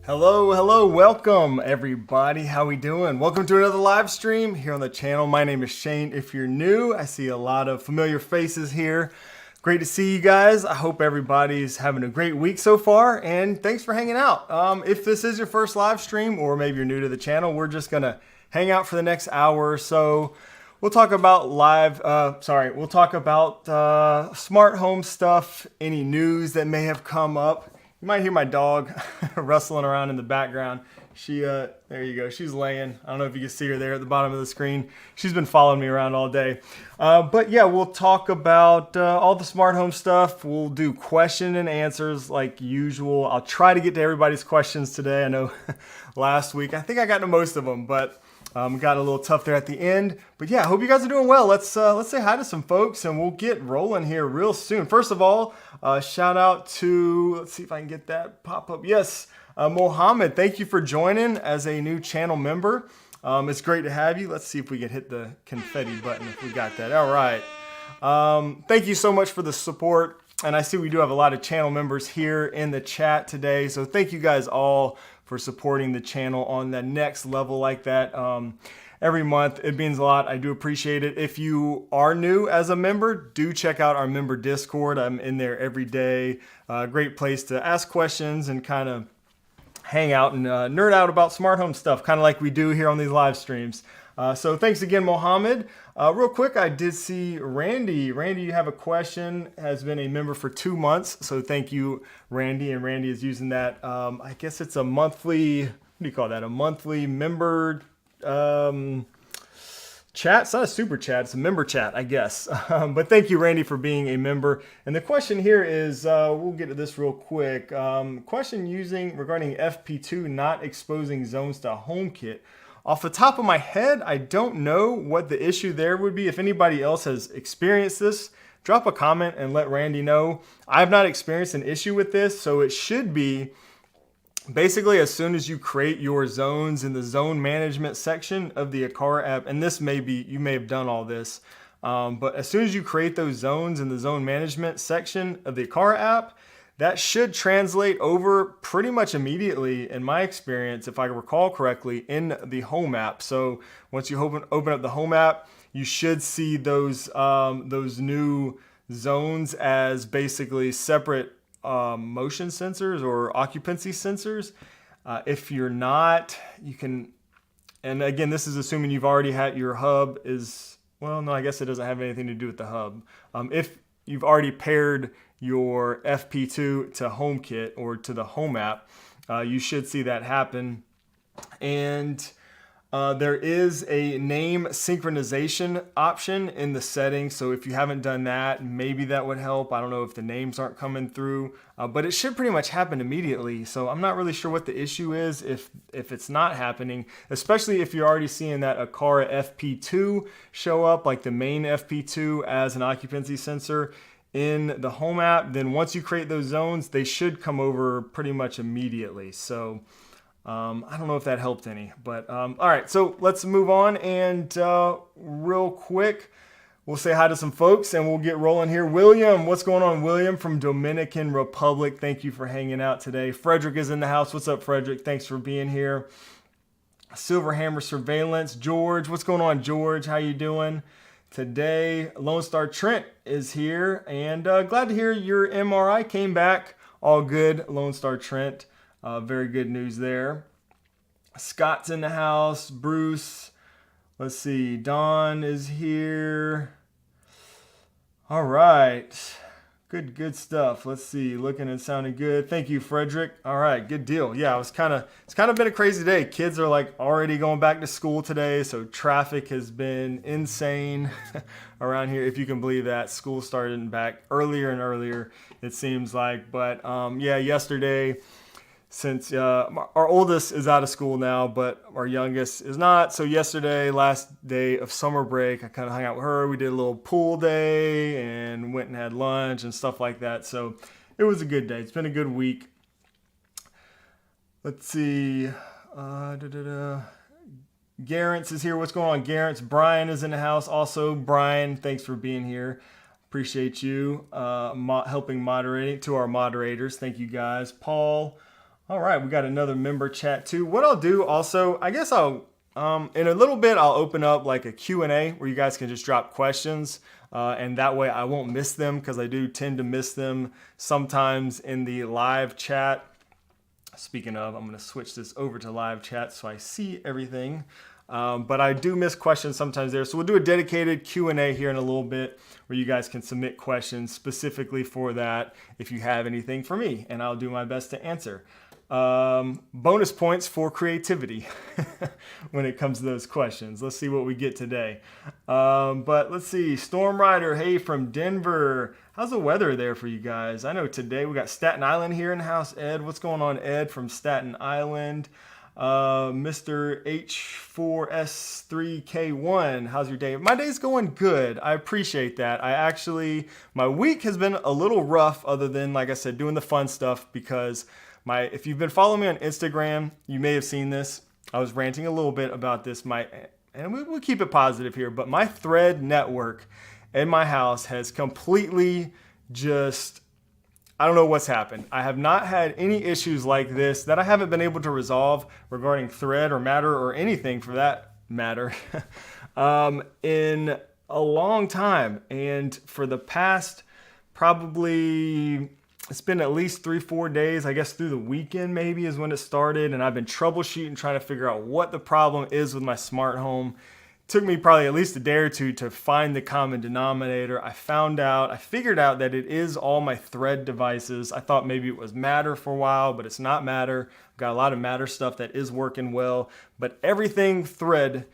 Hello, welcome everybody. How we doing? Welcome to another live stream here on the channel. My name is Shane. If you're new, I see a lot of familiar faces here. Great to see you guys. I hope everybody's having a great week so far, and thanks for hanging out. If this is your first live stream, or maybe you're new to the channel, we're just gonna hang out for the next hour or so. We'll talk about we'll talk about smart home stuff, any news that may have come up. You might hear my dog rustling around in the background. There you go. She's laying. I don't know if you can see her there at the bottom of the screen. She's been following me around all day. But yeah, we'll talk about all the smart home stuff. We'll do question and answers like usual. I'll try to get to everybody's questions today. I know last week, I think I got to most of them, but got a little tough there at the end. But yeah, I hope you guys are doing well. Let's say hi to some folks and we'll get rolling here real soon. First of all, shout out to, let's see if I can get that pop up. Yes, Mohammed, thank you for joining as a new channel member. It's great to have you. Let's see if we can hit the confetti button if we got that. All right. Thank you so much for the support. And I see we do have a lot of channel members here in the chat today. So thank you guys all for supporting the channel on the next level like that. Every month, it means a lot. I do appreciate it. If you are new as a member, do check out our member Discord. I'm in there every day. Great place to ask questions and kind of hang out and nerd out about smart home stuff, kind of like we do here on these live streams. So thanks again, Mohammed. Real quick, I did see Randy. Randy, you have a question, has been a member for 2 months. So thank you, Randy. And Randy is using that, I guess it's a monthly, what do you call that? A monthly member chat. It's not a super chat, it's a member chat, I guess. But thank you, Randy, for being a member. And the question here is, we'll get to this real quick. Question regarding FP2 not exposing zones to Homekit. Off the top of my head, I don't know what the issue there would be. If anybody else has experienced this, drop a comment and let Randy know. I've not experienced an issue with this, so it should be basically as soon as you create your zones in the zone management section of the Aqara app, and this may be, you may have done all this, but as soon as you create those zones in the zone management section of the Aqara app, that should translate over pretty much immediately, in my experience, if I recall correctly, in the Home app. So once you open up the Home app, you should see those new zones as basically separate motion sensors or occupancy sensors. If you're not, you can, and again, this is assuming you've already had your hub is, well, no, I guess it doesn't have anything to do with the hub. If you've already paired your FP2 to HomeKit or to the Home app, you should see that happen. And there is a name synchronization option in the settings. So if you haven't done that, maybe that would help. I don't know if the names aren't coming through, but it should pretty much happen immediately. So I'm not really sure what the issue is if it's not happening, especially if you're already seeing that Aqara FP2 show up, like the main FP2 as an occupancy sensor in the Home app. Then once you create those zones, they should come over pretty much immediately. So I don't know if that helped any, but all right, so let's move on. And real quick, we'll say hi to some folks and we'll get rolling here. William, what's going on, William from Dominican Republic? Thank you for hanging out today. Frederick is in the house. What's up, Frederick? Thanks for being here. Silverhammer Surveillance. George, what's going on, George? How you doing today? Lone Star Trent is here, and glad to hear your MRI came back all good, Lone Star Trent. Very good news there. Scott's in the house. Bruce. Let's see. Don is here. All right. Good stuff. Let's see. Looking and sounding good. Thank you, Frederick. All right. Good deal. Yeah, it's kind of been a crazy day. Kids are like already going back to school today, so traffic has been insane around here, if you can believe that. School started back earlier and earlier, it seems like. But yeah, yesterday, since our oldest is out of school now, but our youngest is not. So yesterday, last day of summer break, I kind of hung out with her. We did a little pool day and went and had lunch and stuff like that. So it was a good day. It's been a good week. Let's see. Garrence is here. What's going on, Garrence? Brian is in the house also. Brian, thanks for being here. Appreciate you helping moderating to our moderators. Thank you guys. Paul. All right, we got another member chat too. What I'll do also, I guess I'll in a little bit I'll open up like a Q&A where you guys can just drop questions, and that way I won't miss them because I do tend to miss them sometimes in the live chat. Speaking of, I'm going to switch this over to live chat so I see everything. But I do miss questions sometimes there. So we'll do a dedicated Q&A here in a little bit where you guys can submit questions specifically for that if you have anything for me, and I'll do my best to answer. Bonus points for creativity when it comes to those questions. Let's see what we get today. But let's see. Storm Rider, hey, from Denver. How's the weather there for you guys? I know today we got Staten Island here in the house. Ed, what's going on, Ed, from Staten Island? Mr. H4S3K1, how's your day? My day's going good. I appreciate that. My week has been a little rough other than, like I said, doing the fun stuff because if you've been following me on Instagram, you may have seen this. I was ranting a little bit about this. And we'll keep it positive here, but my Thread network in my house has completely just, I don't know what's happened. I have not had any issues like this that I haven't been able to resolve regarding Thread or Matter or anything for that matter in a long time. And for the past probably, it's been at least 3-4 days, I guess through the weekend maybe is when it started. And I've been troubleshooting, trying to figure out what the problem is with my smart home. Took me probably at least a day or two to find the common denominator. I figured out that it is all my Thread devices. I thought maybe it was Matter for a while, but it's not Matter. I've got a lot of Matter stuff that is working well, but everything Thread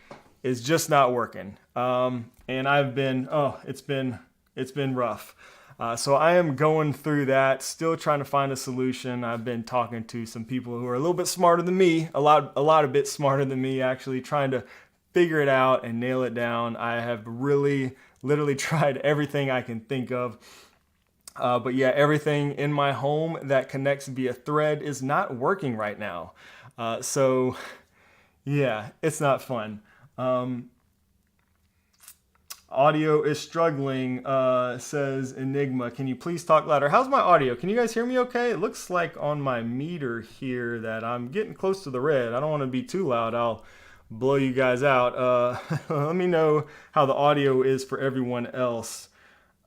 is just not working. And it's been rough. So I am going through that, still trying to find a solution. I've been talking to some people who are a little bit smarter than me, a lot of bit smarter than me, actually trying to figure it out and nail it down. I have really literally tried everything I can think of. But yeah, everything in my home that connects via Thread is not working right now. So yeah, it's not fun. Audio is struggling, says Enigma. Can you please talk louder? How's my audio? Can you guys hear me okay? It looks like on my meter here that I'm getting close to the red. I don't want to be too loud. I'll blow you guys out. Let me know how the audio is for everyone else.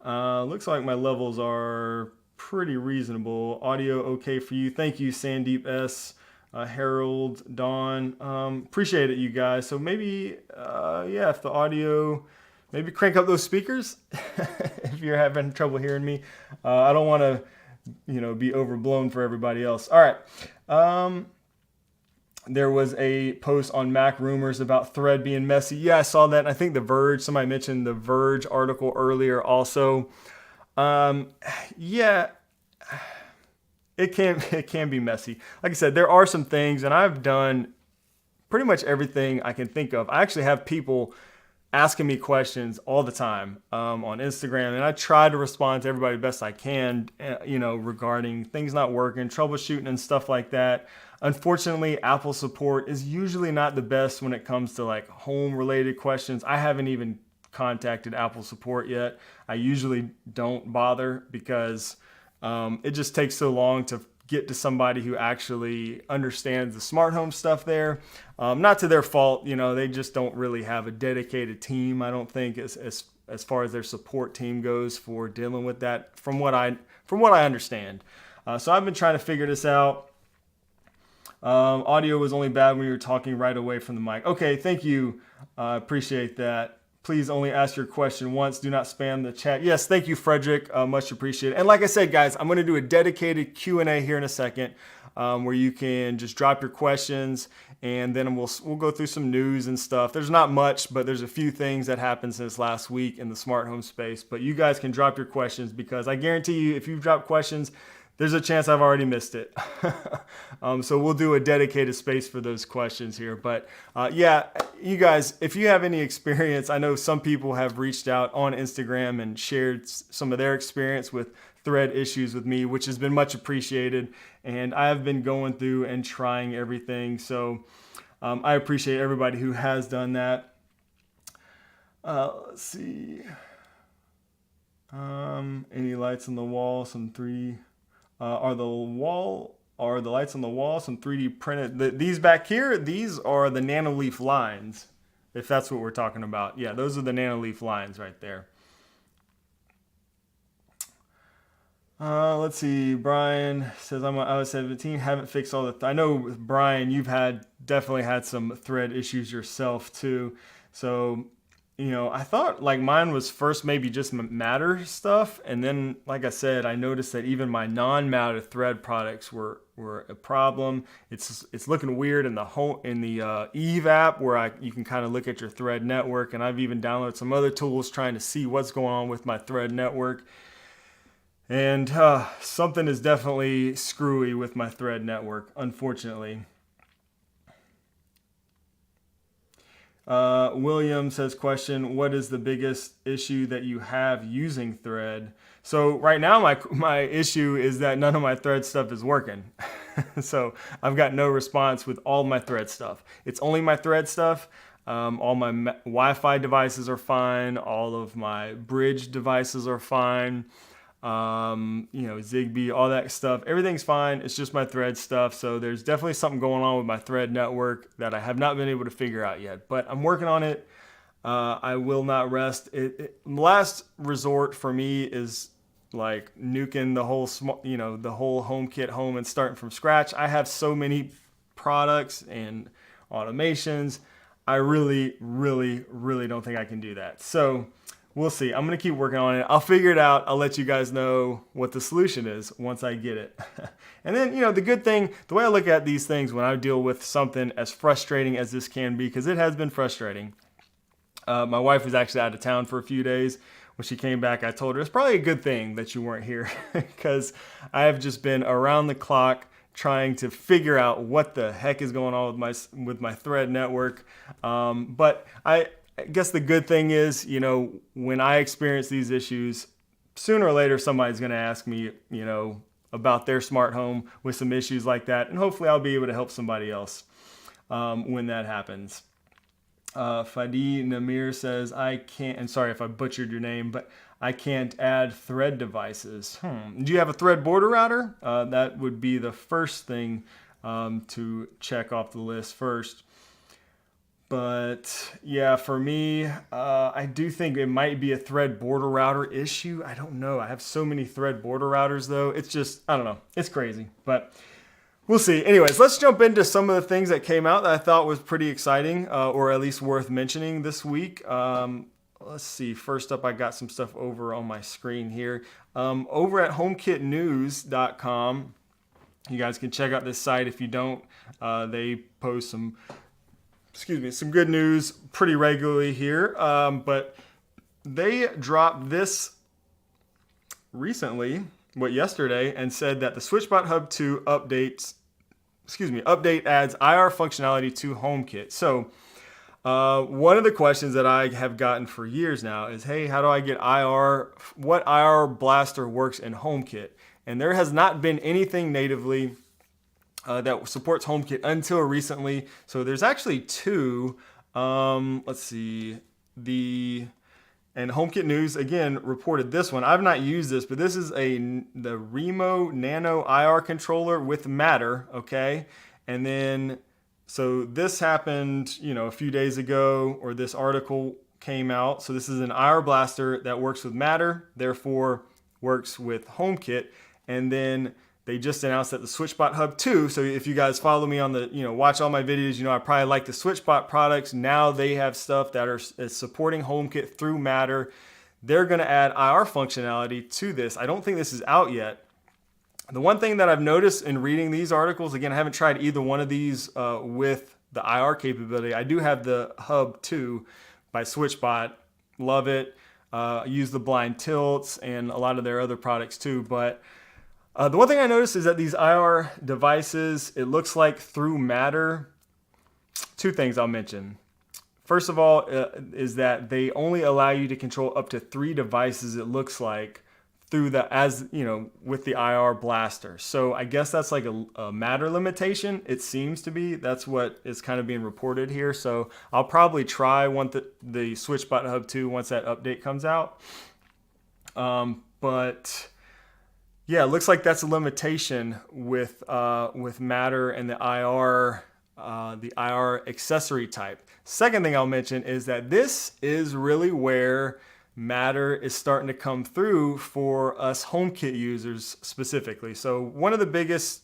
Looks like my levels are pretty reasonable. Audio okay for you. Thank you, Sandeep S, Harold, Dawn. Appreciate it, you guys. So maybe, if the audio, maybe crank up those speakers if you're having trouble hearing me. I don't want to, be overblown for everybody else. All right. There was a post on Mac Rumors about Thread being messy. Yeah, I saw that. I think somebody mentioned the Verge article earlier also. Yeah, it can be messy. Like I said, there are some things, and I've done pretty much everything I can think of. I actually have people asking me questions all the time on Instagram, and I try to respond to everybody best I can, regarding things not working, troubleshooting and stuff like that. Unfortunately, Apple support is usually not the best when it comes to like home related questions. I haven't even contacted Apple support yet. I usually don't bother because it just takes so long to get to somebody who actually understands the smart home stuff there. Not to their fault, they just don't really have a dedicated team, I don't think, as far as their support team goes for dealing with that, from what I understand. So I've been trying to figure this out. Audio was only bad when you were talking right away from the mic. Okay, thank you. Appreciate that. Please only ask your question once. Do not spam the chat. Yes, thank you, Frederick. Much appreciated. And like I said, guys, I'm going to do a dedicated Q&A here in a second where you can just drop your questions, and then we'll go through some news and stuff. There's not much, but there's a few things that happened since last week in the smart home space. But you guys can drop your questions because I guarantee you, if you've dropped questions, there's a chance I've already missed it. So we'll do a dedicated space for those questions here. But you guys, if you have any experience, I know some people have reached out on Instagram and shared some of their experience with Thread issues with me, which has been much appreciated. And I have been going through and trying everything. So I appreciate everybody who has done that. Let's see. Any lights on the wall? Some 3... are the wall are the lights on the wall, some 3D printed. These back here, these are the Nanoleaf lines, if that's what we're talking about. Yeah, those are the Nanoleaf lines right there. Let's see. Brian says I'm on iOS 17. Haven't fixed all the. I know, Brian, you've definitely had some thread issues yourself too. So, I thought like mine was first maybe just Matter stuff, and then like I said, I noticed that even my non-Matter thread products were a problem. It's looking weird in the Eve app where you can kind of look at your thread network, and I've even downloaded some other tools trying to see what's going on with my thread network. And something is definitely screwy with my thread network, unfortunately. William says, question, what is the biggest issue that you have using thread? So right now my issue is that none of my thread stuff is working. So I've got no response with all my thread stuff. It's only my thread stuff. All my Wi-Fi devices are fine. All of my bridge devices are fine. Zigbee, all that stuff. Everything's fine. It's just my thread stuff. So there's definitely something going on with my thread network that I have not been able to figure out yet, but I'm working on it. I will not rest. Last resort for me is like nuking the whole, the whole HomeKit home and starting from scratch. I have so many products and automations. I really, really, really don't think I can do that. So we'll see. I'm going to keep working on it. I'll figure it out. I'll let you guys know what the solution is once I get it. And then, the good thing, the way I look at these things when I deal with something as frustrating as this can be, because it has been frustrating. My wife was actually out of town for a few days. When she came back, I told her it's probably a good thing that you weren't here because I have just been around the clock trying to figure out what the heck is going on with my thread network. But I guess the good thing is, when I experience these issues, sooner or later somebody's going to ask me, about their smart home with some issues like that, and hopefully I'll be able to help somebody else when that happens. Fadi Namir says, I can't, and sorry if I butchered your name, but I can't add thread devices. Do you have a thread border router? That would be the first thing to check off the list first. But yeah, for me, I do think it might be a thread border router issue. I don't know. I have so many thread border routers though. It's just, I don't know. It's crazy, but we'll see. Anyways, let's jump into some of the things that came out that I thought was pretty exciting, or at least worth mentioning this week. Let's see. First up, I got some stuff over on my screen here. Over at HomekitNews.com, you guys can check out this site if you don't. They post some good news pretty regularly here. But they dropped this recently, yesterday, and said that the SwitchBot Hub 2 update adds IR functionality to HomeKit. So one of the questions that I have gotten for years now is, hey, how do I get IR? What IR blaster works in HomeKit? And there has not been anything natively that supports HomeKit until recently. So there's actually two. Let's see. And HomeKit News, again, reported this one. I've not used this, but this is the Remo Nano IR controller with Matter, okay? And then, so this happened, a few days ago, or this article came out. So this is an IR blaster that works with Matter, therefore works with HomeKit. And then they just announced that the SwitchBot Hub 2, so if you guys follow me on watch all my videos, I probably like the SwitchBot products. Now they have stuff that is supporting HomeKit through Matter. They're going to add IR functionality to this. I don't think this is out yet. The one thing that I've noticed in reading these articles, again, I haven't tried either one of these with the IR capability. I do have the Hub 2 by SwitchBot. Love it. Use the blind tilts and a lot of their other products too, but the one thing I noticed is that these IR devices, it looks like through Matter, two things I'll mention. First of all, is that they only allow you to control up to 3 devices, it looks like, through with the IR blaster. So I guess that's like a Matter limitation. It seems to be. That's what is kind of being reported here. So I'll probably try the SwitchBot Hub 2 once that update comes out. But Yeah, it looks like that's a limitation with Matter and the IR accessory type. Second thing I'll mention is that this is really where Matter is starting to come through for us HomeKit users specifically. So one of the biggest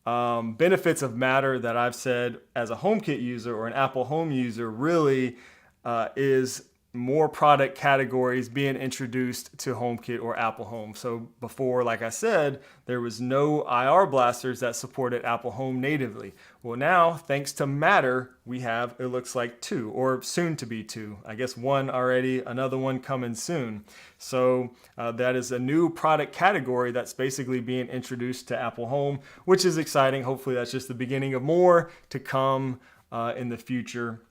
benefits of Matter that I've said as a HomeKit user or an Apple Home user really is more product categories being introduced to HomeKit or Apple Home. So before, like I said, there was no IR blasters that supported Apple Home natively. Well, now, thanks to Matter, we have, it looks like 2, or soon to be 2. I guess 1 already, another one coming soon. So that is a new product category that's basically being introduced to Apple Home, which is exciting. Hopefully that's just the beginning of more to come in the future.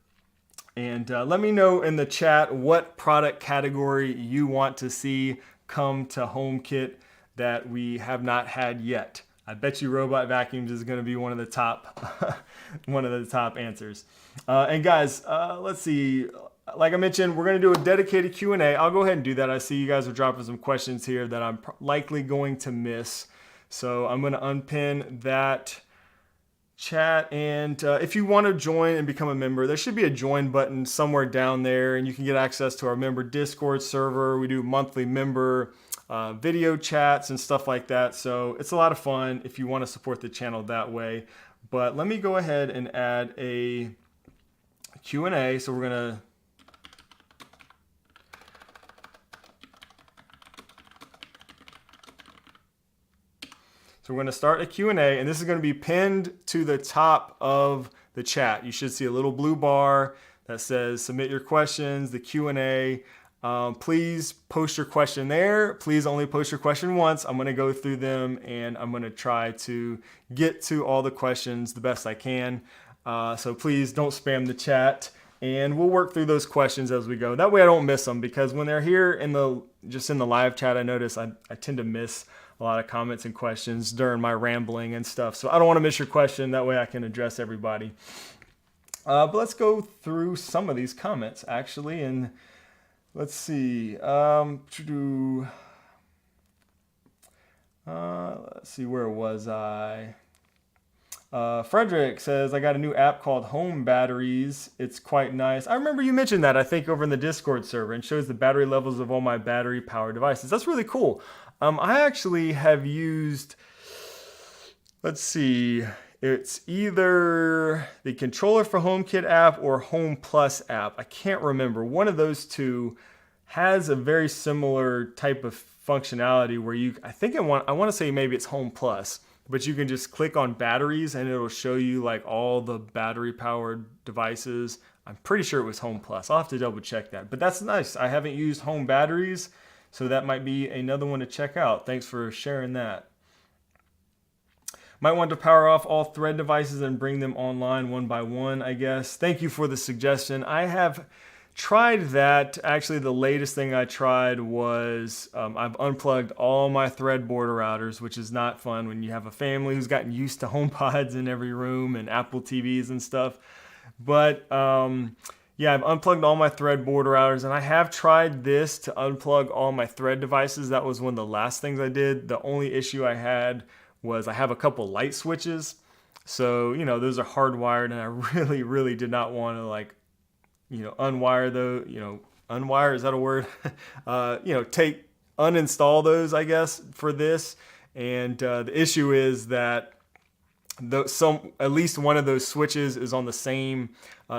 And let me know in the chat what product category you want to see come to HomeKit that we have not had yet. I bet you robot vacuums is going to be one of the top, one of the top answers. And guys, let's see. Like I mentioned, we're going to do a dedicated Q&A. I'll go ahead and do that. I see you guys are dropping some questions here that I'm likely going to miss. So I'm going to unpin that chat, and if you want to join and become a member, there should be a join button somewhere down there, and you can get access to our member Discord server. We do monthly member video chats and stuff like that, so it's a lot of fun if you want to support the channel that way. But let me go ahead and add a Q&A. So we're gonna So we're going to start a Q&A, and this is going to be pinned to the top of the chat. You should see a little blue bar that says submit your questions, the Q&A. Please post your question there. Please only post your question once. I'm going to go through them, and I'm going to try to get to all the questions the best I can. So please don't spam the chat, and we'll work through those questions as we go. That way I don't miss them, because when they're here in the live chat, I notice I tend to miss a lot of comments and questions during my rambling and stuff. So I don't want to miss your question. That way I can address everybody. But let's go through some of these comments actually. And let's see. Let's see, where was I? Frederick says, I got a new app called Home Batteries. It's quite nice. I remember you mentioned that, I think, over in the Discord server, and shows the battery levels of all my battery powered devices. That's really cool. I actually have used, let's see, it's either the controller for HomeKit app or Home Plus app. I can't remember. One of those two has a very similar type of functionality where I want to say maybe it's Home Plus, but you can just click on batteries and it'll show you like all the battery powered devices. I'm pretty sure it was Home Plus. I'll have to double check that, but that's nice. I haven't used Home Batteries, so that might be another one to check out. Thanks for sharing that. Might want to power off all Thread devices and bring them online one by one, I guess. Thank you for the suggestion. I have tried that. Actually, the latest thing I tried was I've unplugged all my Thread border routers, which is not fun when you have a family who's gotten used to HomePods in every room and Apple TVs and stuff. But yeah, I've unplugged all my Thread border routers, and I have tried this to unplug all my Thread devices. That was one of the last things I did. The only issue I had was I have a couple light switches. So, those are hardwired, and I really, really did not want to unwire those, unwire, is that a word? Uninstall those, I guess, for this. And the issue is that at least one of those switches is on the same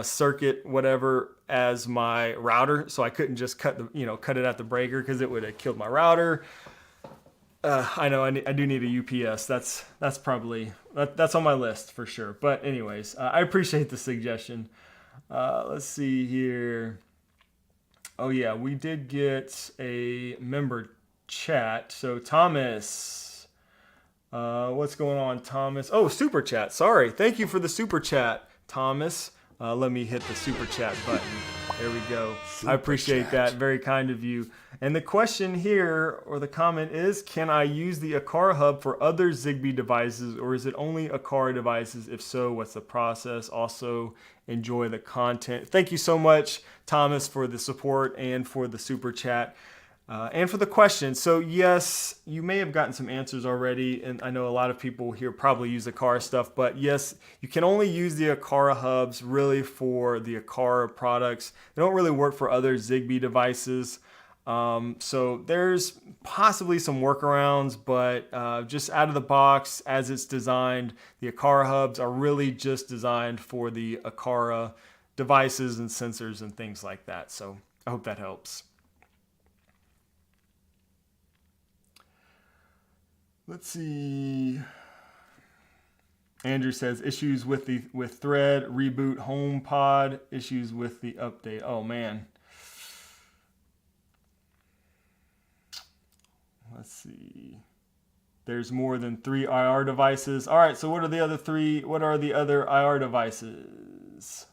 circuit, whatever, as my router. So I couldn't just cut it at the breaker, because it would have killed my router. I know I do need a UPS. That's probably that's on my list for sure. But anyways, I appreciate the suggestion. Let's see here. Oh yeah, we did get a member chat. So Thomas, what's going on, Thomas? Oh, super chat. Sorry. Thank you for the super chat, Thomas. Let me hit the super chat button. There we go. I appreciate that. Very kind of you. And the question here, or the comment is, can I use the Aqara Hub for other Zigbee devices, or is it only Aqara devices? If so, what's the process? Also, enjoy the content. Thank you so much, Thomas, for the support and for the super chat. And for the question, so yes, you may have gotten some answers already, and I know a lot of people here probably use Aqara stuff, but yes, you can only use the Aqara hubs really for the Aqara products. They don't really work for other Zigbee devices. So there's possibly some workarounds, but just out of the box, as it's designed, the Aqara hubs are really just designed for the Aqara devices and sensors and things like that. So I hope that helps. Let's see. Andrew says issues with Thread, reboot, HomePod, issues with the update. Oh man. Let's see. There's more than 3 IR devices. All right, so what are the other 3? What are the other IR devices?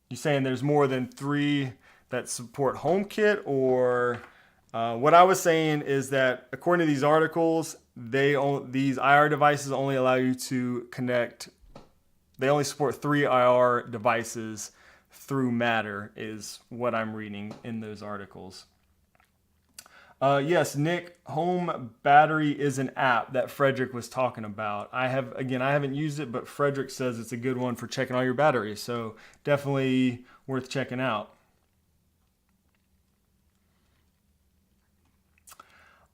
You saying there's more than 3 that support HomeKit, or what I was saying is that according to these articles, these IR devices only allow you to connect. They only support 3 IR devices through Matter, is what I'm reading in those articles. Yes, Nick, Home Battery is an app that Frederick was talking about. I haven't used it, but Frederick says it's a good one for checking all your batteries. So definitely worth checking out.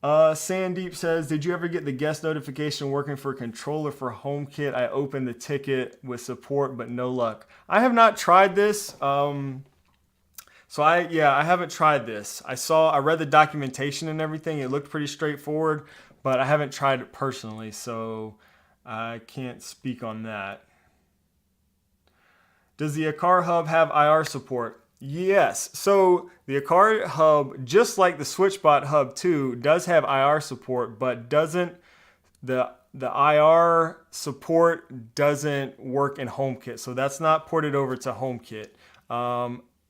Sandeep says, did you ever get the guest notification working for a controller for HomeKit? I opened the ticket with support, but no luck. I have not tried this. I haven't tried this. I read the documentation and everything. It looked pretty straightforward, but I haven't tried it personally, so I can't speak on that. Does the Aqara Hub have IR support? Yes. So the Aqara Hub, just like the SwitchBot Hub 2, does have IR support, but the IR support doesn't work in HomeKit. So that's not ported over to HomeKit.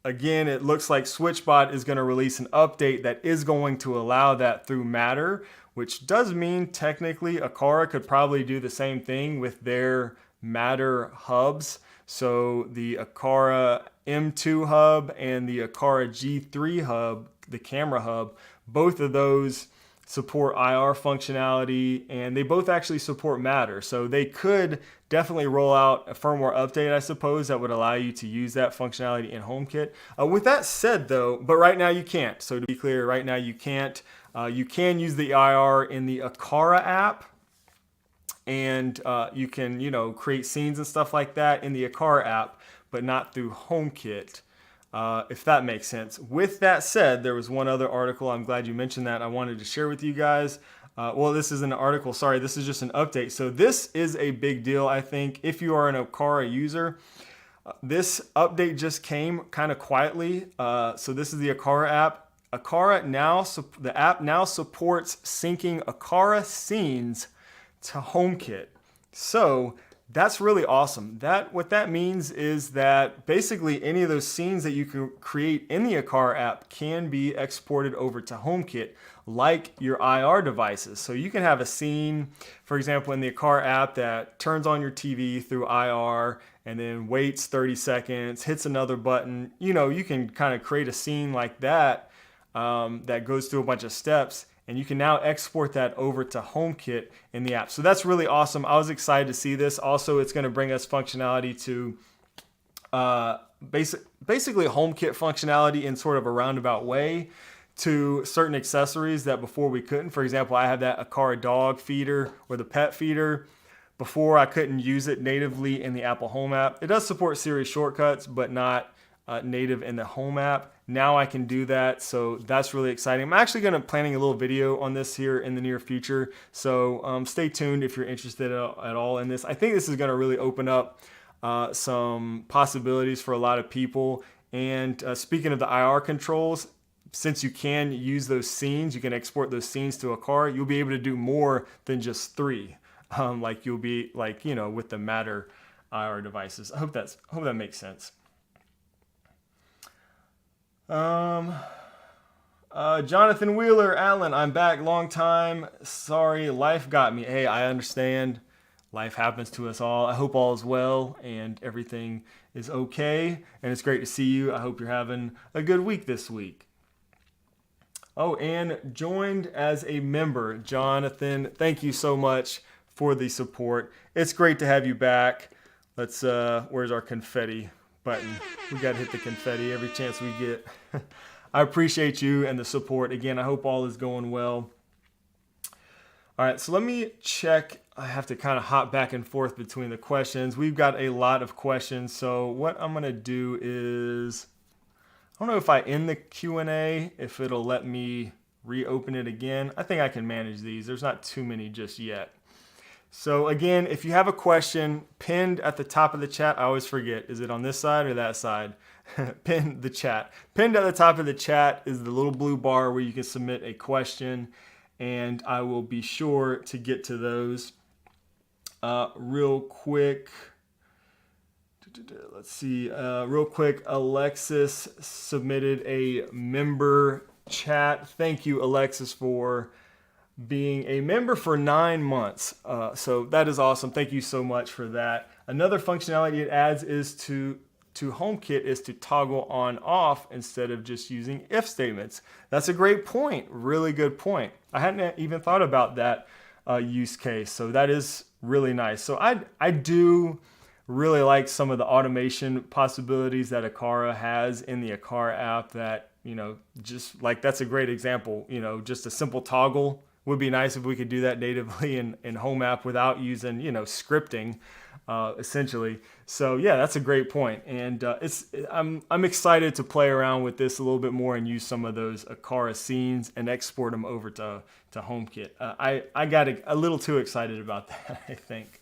Again, it looks like SwitchBot is going to release an update that is going to allow that through Matter, which does mean technically Aqara could probably do the same thing with their Matter hubs. So the Aqara M2 hub and the Aqara G3 hub, the camera hub, both of those support IR functionality, and they both actually support Matter. So they could definitely roll out a firmware update, I suppose, that would allow you to use that functionality in HomeKit. With that said, though, but right now you can't. So to be clear, right now you can't. You can use the IR in the Aqara app, and you can, create scenes and stuff like that in the Aqara app, but not through HomeKit. If that makes sense. With that said, there was one other article, I'm glad you mentioned that, I wanted to share with you guys. This isn't an article, sorry, this is just an update. So this is a big deal, I think, if you are an Aqara user. This update just came kind of quietly. So this is the Aqara app. The app now supports syncing Aqara scenes to HomeKit. So that's really awesome. What that means is that basically any of those scenes that you can create in the Aqara app can be exported over to HomeKit, like your IR devices. So you can have a scene, for example, in the Aqara app that turns on your TV through IR and then waits 30 seconds, hits another button. You can kind of create a scene like that that goes through a bunch of steps, and you can now export that over to HomeKit in the app. So that's really awesome. I was excited to see this. Also, it's going to bring us functionality to basically HomeKit functionality in sort of a roundabout way to certain accessories that before we couldn't. For example, I have that Aqara dog feeder or the pet feeder. Before, I couldn't use it natively in the Apple Home app. It does support Siri shortcuts, but not native in the Home app. Now I can do that, so that's really exciting. I'm actually planning a little video on this here in the near future, so stay tuned if you're interested at all in this. I think this is going to really open up some possibilities for a lot of people. And speaking of the IR controls, since you can use those scenes, you can export those scenes to Aqara, you'll be able to do more than just 3, like you'll be with the Matter IR devices. I hope that makes sense. Jonathan Wheeler, Alan, I'm back. Long time. Sorry, life got me. Hey, I understand. Life happens to us all. I hope all is well and everything is okay. And it's great to see you. I hope you're having a good week this week. Oh, and joined as a member, Jonathan. Thank you so much for the support. It's great to have you back. Let's, where's our confetti button? We got to hit the confetti every chance we get. I appreciate you and the support. Again, I hope all is going well. All right, so let me check. I have to kind of hop back and forth between the questions. We've got a lot of questions. So what I'm going to do is, I don't know if I end the Q&A, if it'll let me reopen it again. I think I can manage these. There's not too many just yet. So again, if you have a question pinned at the top of the chat, I always forget, is it on this side or that side? Pin the chat. Pinned at the top of the chat is the little blue bar where you can submit a question, and I will be sure to get to those. Real quick, let's see, real quick, Alexis submitted a member chat. Thank you, Alexis, for being a member for 9 months. So that is awesome. Thank you so much for that. Another functionality it adds is to Homekit is to toggle on off instead of just using if statements. That's a great point. Really good point. I hadn't even thought about that use case. So that is really nice. So I do really like some of the automation possibilities that Akara has in the Akara app that, just like that's a great example. Just a simple toggle would be nice if we could do that natively in Home app without using, scripting, essentially. So yeah, that's a great point. And I'm excited to play around with this a little bit more and use some of those Akara scenes and export them over to HomeKit. I got a little too excited about that, I think.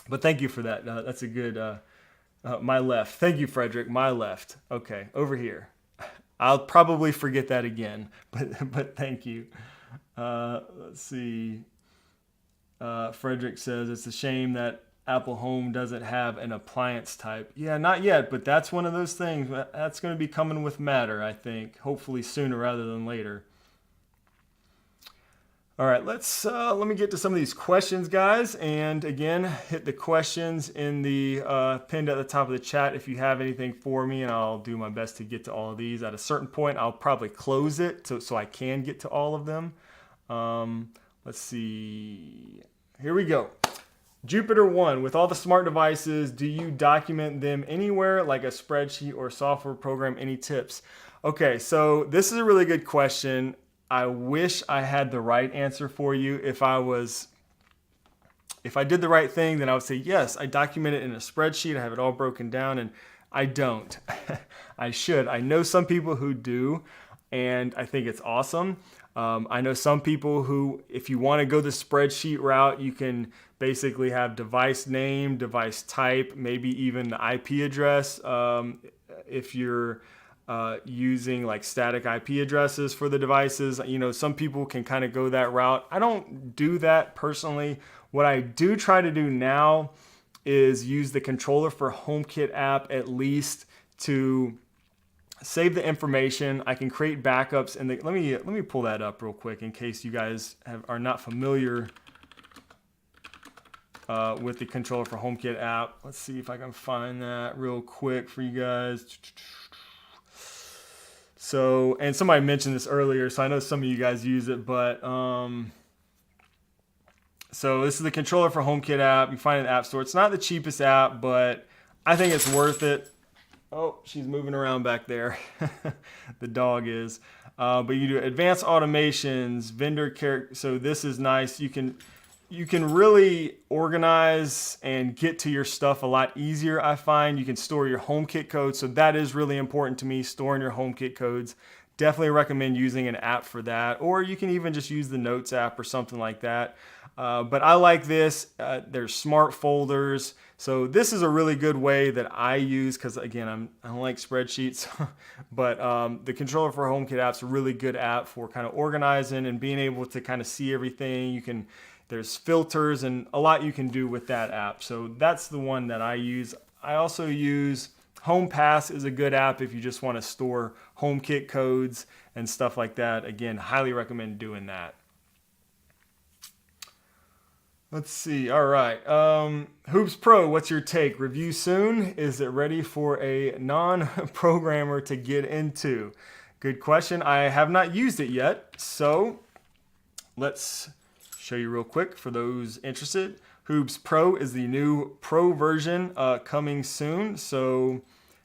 But thank you for that. That's a good, my left. Thank you, Frederick. My left. Okay, over here. I'll probably forget that again, but thank you. Let's see. Frederick says it's a shame that Apple Home doesn't have an appliance type. Yeah, not yet, but that's one of those things. That's going to be coming with Matter, I think. Hopefully sooner rather than later. All right, let me get to some of these questions, guys. And again, hit the questions in the pinned at the top of the chat if you have anything for me, and I'll do my best to get to all of these. At a certain point, I'll probably close it so I can get to all of them. Let's see. Here we go. Jupiter 1, with all the smart devices, do you document them anywhere like a spreadsheet or software program? Any tips? Okay, so this is a really good question. I wish I had the right answer for you. If I did the right thing, then I would say, yes, I document it in a spreadsheet. I have it all broken down, and I don't. I should. I know some people who do, and I think it's awesome. I know some people who, if you want to go the spreadsheet route, you can basically have device name, device type, maybe even the IP address. If you're using like static IP addresses for the devices, some people can kind of go that route. I don't do that personally. What I do try to do now is use the controller for HomeKit app at least to save the information. I can create backups, and let me pull that up real quick in case you guys are not familiar with the controller for HomeKit app. Let's see if I can find that real quick for you guys. So, and somebody mentioned this earlier, so I know some of you guys use it, but so this is the controller for HomeKit app. You find it in the App Store. It's not the cheapest app, but I think it's worth it. Oh, she's moving around back there. The dog is. But you do advanced automations, vendor care. So this is nice. You can really organize and get to your stuff a lot easier, I find. You can store your HomeKit codes. So that is really important to me, storing your HomeKit codes. Definitely recommend using an app for that. Or you can even just use the Notes app or something like that. But I like this. There's smart folders. So this is a really good way that I use because, again, I don't like spreadsheets. But the controller for HomeKit app's a really good app for kind of organizing and being able to kind of see everything. There's filters and a lot you can do with that app. So that's the one that I use. I also use HomePass is a good app if you just want to store HomeKit codes and stuff like that. Again, highly recommend doing that. Let's see. All right. Hoops Pro, what's your take? Review soon? Is it ready for a non-programmer to get into? Good question. I have not used it yet, so let's show you real quick for those interested. Hoobs Pro is the new Pro version coming soon. So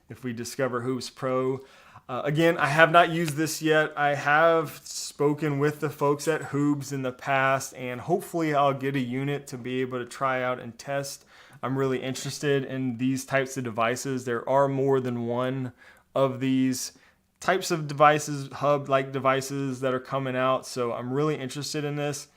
if we discover Hoobs Pro, again, I have not used this yet. I have spoken with the folks at Hoobs in the past, and hopefully I'll get a unit to be able to try out and test. I'm really interested in these types of devices. There are more than one of these types of devices, hub-like devices that are coming out. So I'm really interested in this.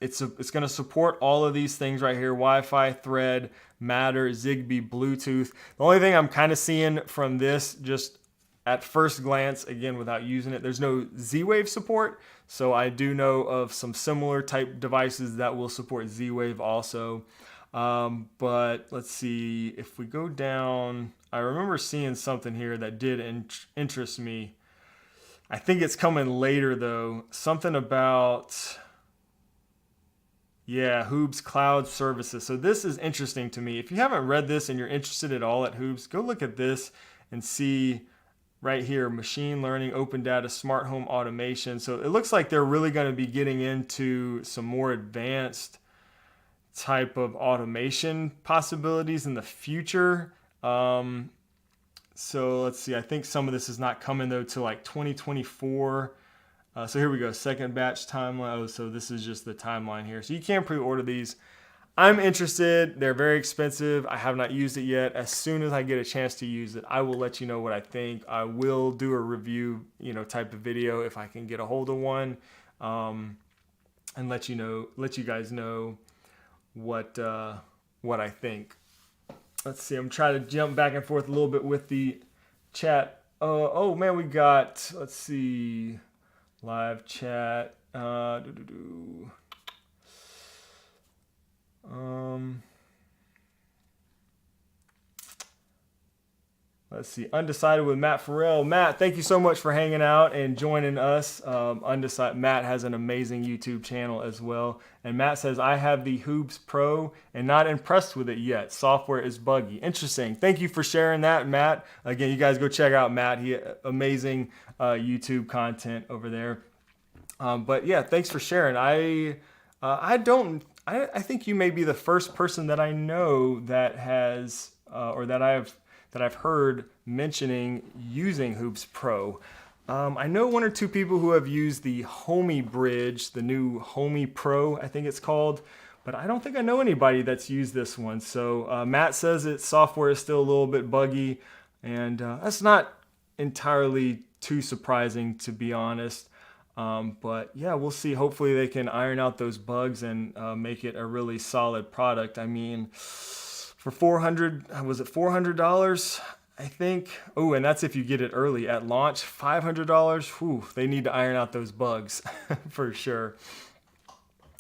It's going to support all of these things right here: Wi-Fi, Thread, Matter, Zigbee, Bluetooth. The only thing I'm kind of seeing from this, just at first glance, again, without using it, there's no Z-Wave support. So I do know of some similar type devices that will support Z-Wave also. But let's see, if we go down, I remember seeing something here that did interest me. I think it's coming later though. Something about, yeah, Hoobs Cloud Services. So this is interesting to me. If you haven't read this and you're interested at all at Hoobs, go look at this and see right here, machine learning, open data, smart home automation. So it looks like they're really going to be getting into some more advanced type of automation possibilities in the future. So let's see, I think some of this is not coming though till like 2024. So here we go, second batch timeline. Oh, so this is just the timeline here. So you can pre-order these. I'm interested. They're very expensive. I have not used it yet. As soon as I get a chance to use it, I will let you know what I think. I will do a review, type of video if I can get a hold of one, and let you guys know what I think. Let's see. I'm trying to jump back and forth a little bit with the chat. Oh man, we got. Let's see. Live chat. Let's see. Undecided with Matt Farrell. Matt, thank you so much for hanging out and joining us. Undecided. Matt has an amazing YouTube channel as well. And Matt says, I have the Hoobs Pro and not impressed with it yet. Software is buggy. Interesting. Thank you for sharing that, Matt. Again, you guys go check out Matt. He amazing YouTube content over there. But yeah, thanks for sharing. I think you may be the first person that I know that has, or that I've heard mentioning using Hoobs Pro. I know one or two people who have used the Homey Bridge, the new Homey Pro, I think it's called, but I don't think I know anybody that's used this one. So Matt says its software is still a little bit buggy, and that's not entirely too surprising, to be honest. But yeah, we'll see. Hopefully they can iron out those bugs and make it a really solid product. I mean, for $400, I think. Oh, and that's if you get it early. At launch, $500. Whew, they need to iron out those bugs for sure.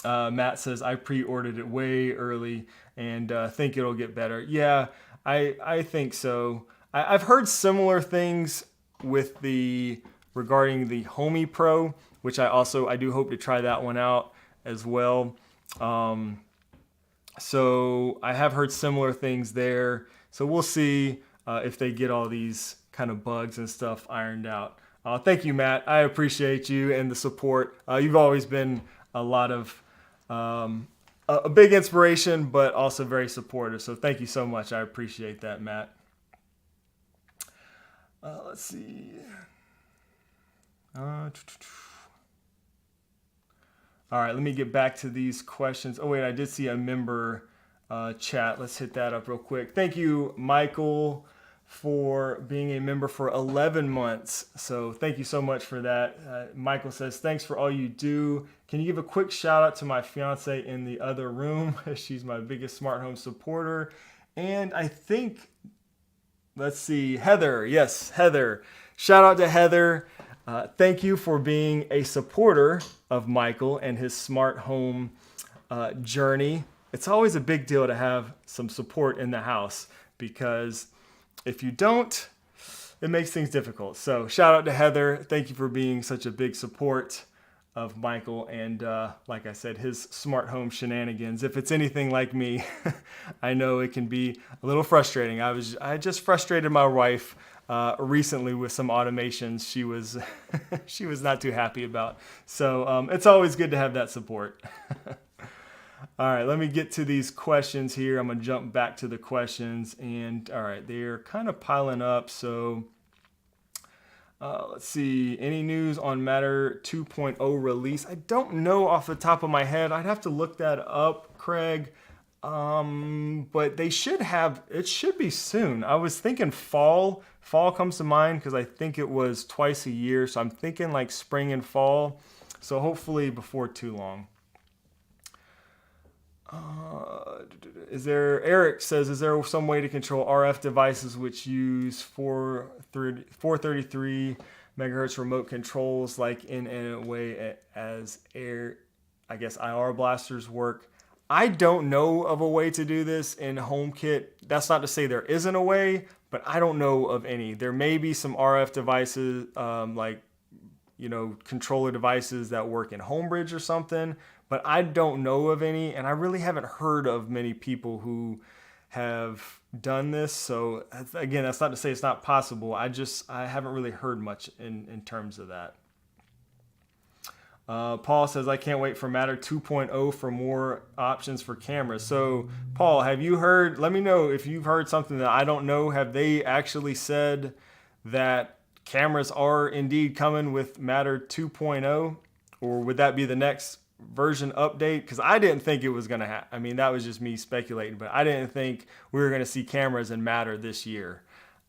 Matt says, I pre-ordered it way early and think it'll get better. Yeah, I think so. I've heard similar things with regarding the Homey Pro, which I do hope to try that one out as well. So I have heard similar things there. So we'll see if they get all these kind of bugs and stuff ironed out. Thank you, Matt. I appreciate you and the support. You've always been a lot of a big inspiration, but also very supportive. So thank you so much. I appreciate that, Matt. Let's see. All right, let me get back to these questions. Oh wait, I did see a member chat. Let's hit that up real quick. Thank you, Michael, for being a member for 11 months. So thank you so much for that. Michael says, thanks for all you do. Can you give a quick shout out to my fiance in the other room? She's my biggest smart home supporter. And I think, let's see, Heather. Yes, Heather. Shout out to Heather. Thank you for being a supporter of Michael and his smart home journey. It's always a big deal to have some support in the house, because if you don't, it makes things difficult. So shout out to Heather. Thank you for being such a big support of Michael and, like I said, his smart home shenanigans. If it's anything like me, I know it can be a little frustrating. I just frustrated my wife recently with some automations she was she was not too happy about. So it's always good to have that support. All right, let me get to these questions here. I'm gonna jump back to the questions, and all right, they're kind of piling up. So let's see, any news on Matter 2.0 release? I don't know off the top of my head. I'd have to look that up, Craig. But they should have, it should be soon. I was thinking fall. Fall comes to mind because I think it was twice a year. So I'm thinking like spring and fall. So hopefully before too long. Eric says, is there some way to control RF devices which use 433 megahertz remote controls like in a way as IR blasters work? I don't know of a way to do this in HomeKit. That's not to say there isn't a way, but I don't know of any. There may be some RF devices, controller devices that work in Homebridge or something, but I don't know of any, and I really haven't heard of many people who have done this. So again, that's not to say it's not possible. I haven't really heard much in terms of that. Paul says, I can't wait for Matter 2.0 for more options for cameras. So, Paul, have you heard, let me know if you've heard something that I don't know. Have they actually said that cameras are indeed coming with Matter 2.0? Or would that be the next version update? Because I didn't think it was going to happen. I mean, that was just me speculating, but I didn't think we were going to see cameras in Matter this year.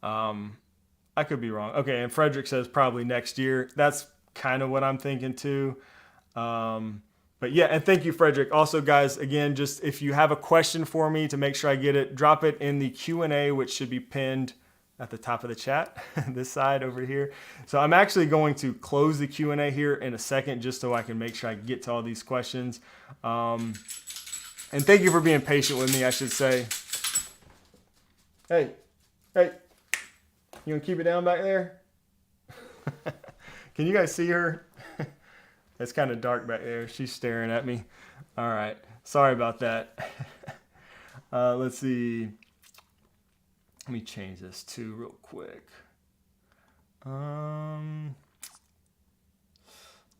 I could be wrong. Okay, and Frederick says probably next year. That's kind of what I'm thinking too. But yeah, and thank you, Frederick. Also, guys, again, just if you have a question for me to make sure I get it, drop it in the Q&A, which should be pinned at the top of the chat, this side over here. So I'm actually going to close the Q&A here in a second, just so I can make sure I get to all these questions. And thank you for being patient with me, I should say. Hey, you gonna keep it down back there? Can you guys see her? It's kind of dark back there. She's staring at me. All right. Sorry about that. Let's see. Let me change this too real quick.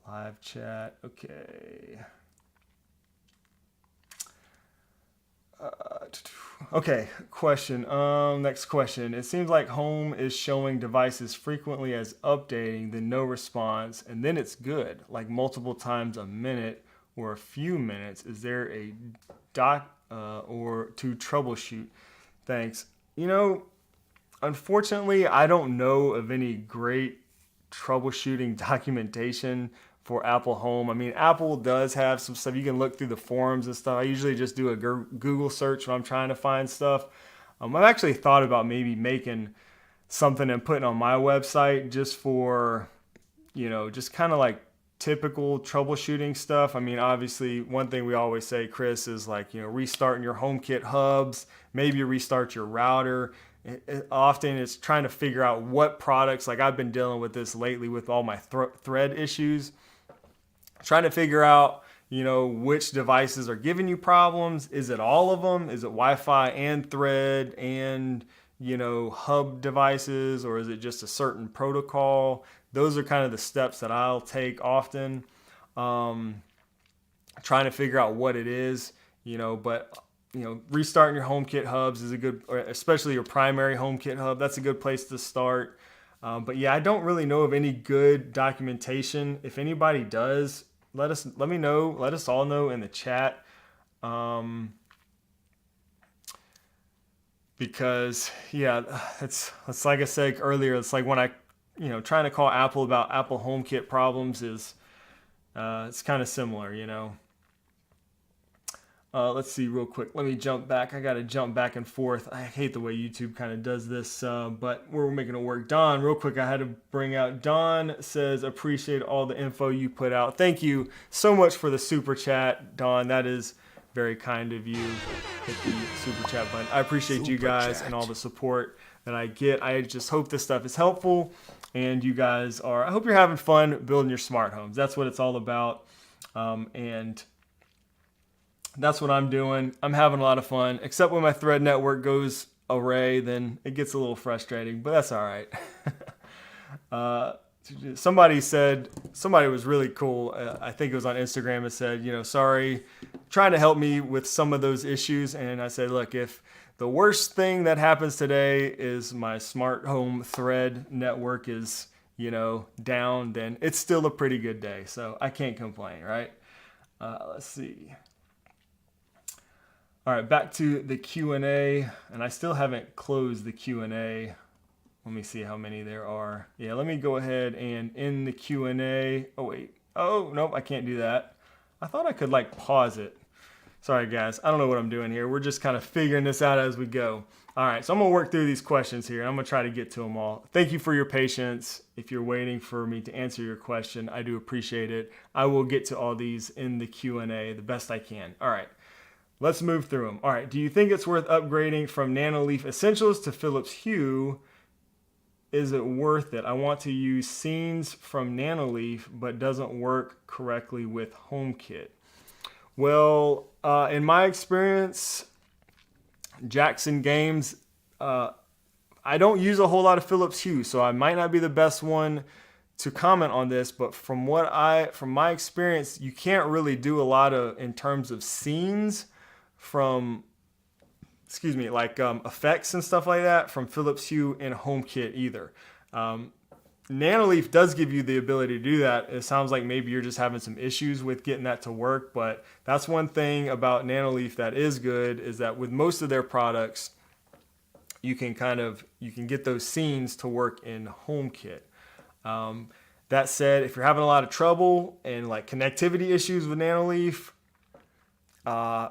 Live chat. Okay. Okay, question. Next question. It seems like Home is showing devices frequently as updating, then no response, and then it's good, like multiple times a minute or a few minutes. Is there a doc or to troubleshoot? Thanks. Unfortunately, I don't know of any great troubleshooting documentation for Apple Home. I mean, Apple does have some stuff. You can look through the forums and stuff. I usually just do a Google search when I'm trying to find stuff. I've actually thought about maybe making something and putting on my website just for, just kind of like typical troubleshooting stuff. I mean, obviously, one thing we always say, Chris, is like, restarting your HomeKit hubs, maybe restart your router. Often it's trying to figure out what products, like I've been dealing with this lately with all my thread issues. Trying to figure out, which devices are giving you problems. Is it all of them? Is it Wi-Fi and thread and, hub devices, or is it just a certain protocol? Those are kind of the steps that I'll take often. Trying to figure out what it is, but restarting your HomeKit hubs is a good, especially your primary HomeKit hub. That's a good place to start. But yeah, I don't really know of any good documentation. If anybody does, let me know. Let us all know in the chat. Because yeah, it's like I said earlier, it's like when I, trying to call Apple about Apple HomeKit problems is, it's kind of similar, Let's see real quick. Let me jump back. I got to jump back and forth. I hate the way YouTube kind of does this, but we're making it work. Don, real quick, I had to bring out. Don says, appreciate all the info you put out. Thank you so much for the super chat, Don. That is very kind of you. Hit the super chat button. I appreciate you guys and all the support that I get. I just hope this stuff is helpful, and you guys are. I hope you're having fun building your smart homes. That's what it's all about, and that's what I'm doing. I'm having a lot of fun, except when my thread network goes array, then it gets a little frustrating, but that's all right. Somebody was really cool. I think it was on Instagram. It said, sorry, trying to help me with some of those issues. And I said, look, if the worst thing that happens today is my smart home thread network is, down, then it's still a pretty good day. So I can't complain, right? Let's see. All right, back to the Q&A, and I still haven't closed the Q&A. Let me see how many there are. Yeah, let me go ahead and end the Q&A. Oh, wait. Oh, nope, I can't do that. I thought I could pause it. Sorry, guys. I don't know what I'm doing here. We're just kind of figuring this out as we go. All right, so I'm going to work through these questions here. I'm going to try to get to them all. Thank you for your patience. If you're waiting for me to answer your question, I do appreciate it. I will get to all these in the Q&A the best I can. All right, let's move through them. All right, do you think it's worth upgrading from Nanoleaf Essentials to Philips Hue? Is it worth it? I want to use scenes from Nanoleaf, but doesn't work correctly with Homekit. Well, in my experience, Jackson Games, I don't use a whole lot of Philips Hue, so I might not be the best one to comment on this, but from my experience, you can't really do a lot in terms of scenes from effects and stuff like that from Philips Hue and HomeKit either. Nanoleaf does give you the ability to do that. It sounds like maybe you're just having some issues with getting that to work, but that's one thing about Nanoleaf that is good, is that with most of their products, you can get those scenes to work in HomeKit. That said, if you're having a lot of trouble and connectivity issues with Nanoleaf,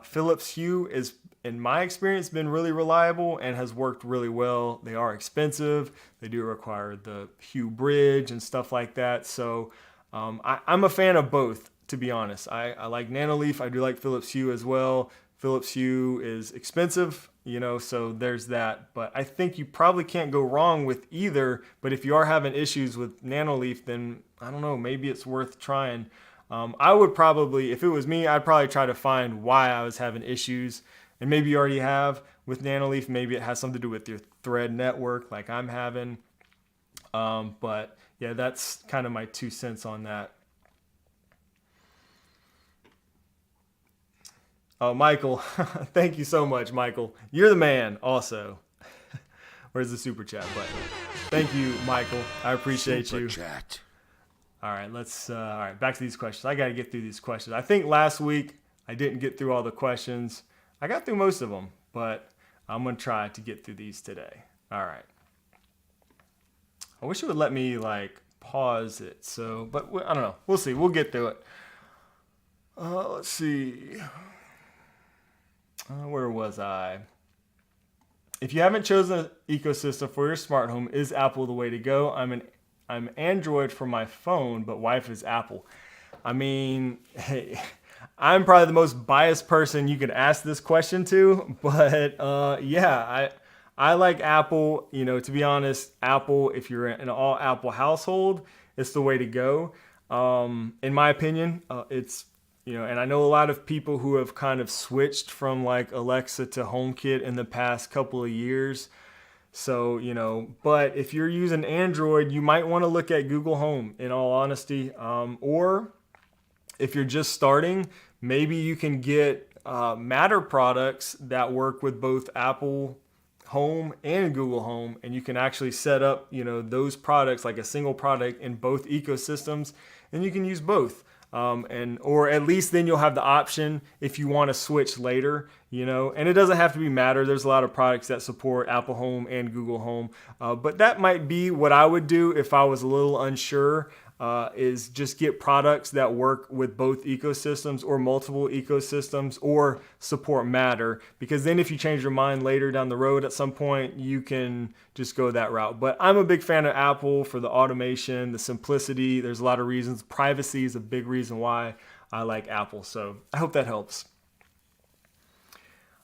Philips Hue is, in my experience, been really reliable and has worked really well. They are expensive. They do require the Hue bridge and stuff like that. So I'm a fan of both, to be honest. I like Nanoleaf. I do like Philips Hue as well. Philips Hue is expensive, so there's that. But I think you probably can't go wrong with either. But if you are having issues with Nanoleaf, then I don't know, maybe it's worth trying. I would probably, if it was me, I'd probably try to find why I was having issues. And maybe you already have with Nanoleaf. Maybe it has something to do with your thread network like I'm having. But yeah, that's kind of my 2 cents on that. Oh, Michael, thank you so much, Michael. You're the man also. Where's the super chat button? Thank you, Michael. I appreciate you. Super chat. All right, back to these questions. I got to get through these questions. I think last week I didn't get through all the questions. I got through most of them, but I'm going to try to get through these today. All right. I wish it would let me pause it. But I don't know. We'll see. We'll get through it. Let's see. Where was I? If you haven't chosen an ecosystem for your smart home, is Apple the way to go? I'm Android for my phone, but wife is Apple. I mean, hey, I'm probably the most biased person you could ask this question to, but yeah, I like Apple. To be honest, Apple, if you're in an all Apple household, it's the way to go. In my opinion, it's, and I know a lot of people who have kind of switched from Alexa to HomeKit in the past couple of years. So, but if you're using Android, you might want to look at Google Home, in all honesty. Or if you're just starting, maybe you can get Matter products that work with both Apple Home and Google Home, and you can actually set up, those products like a single product in both ecosystems, and you can use both. Or at least then you'll have the option if you want to switch later, and it doesn't have to be Matter. There's a lot of products that support Apple Home and Google Home. But that might be what I would do if I was a little unsure, is just get products that work with both ecosystems or multiple ecosystems or support Matter, because then if you change your mind later down the road at some point, you can just go that route. But I'm a big fan of Apple for the automation, the simplicity. There's a lot of reasons. Privacy is a big reason why I like Apple. So I hope that helps.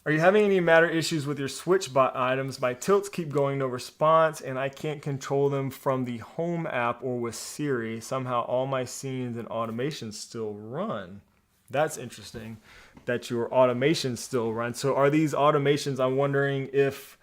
Are you having any Matter issues with your SwitchBot items? My tilts keep going no response, and I can't control them from the Home app or with Siri. Somehow all my scenes and automations still run. That's interesting that your automations still run. So are these automations, I'm wondering if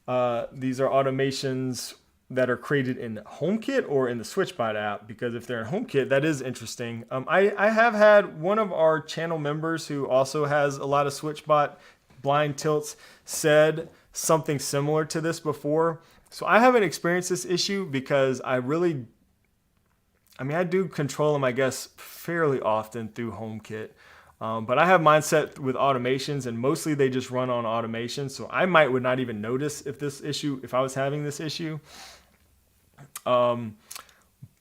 these are automations that are created in HomeKit or in the SwitchBot app, because if they're in HomeKit, that is interesting. I have had one of our channel members who also has a lot of SwitchBot blind tilts said something similar to this before. So I haven't experienced this issue because I do control them, I guess, fairly often through HomeKit. But I have mine set with automations, and mostly they just run on automation. So I would not even notice if I was having this issue.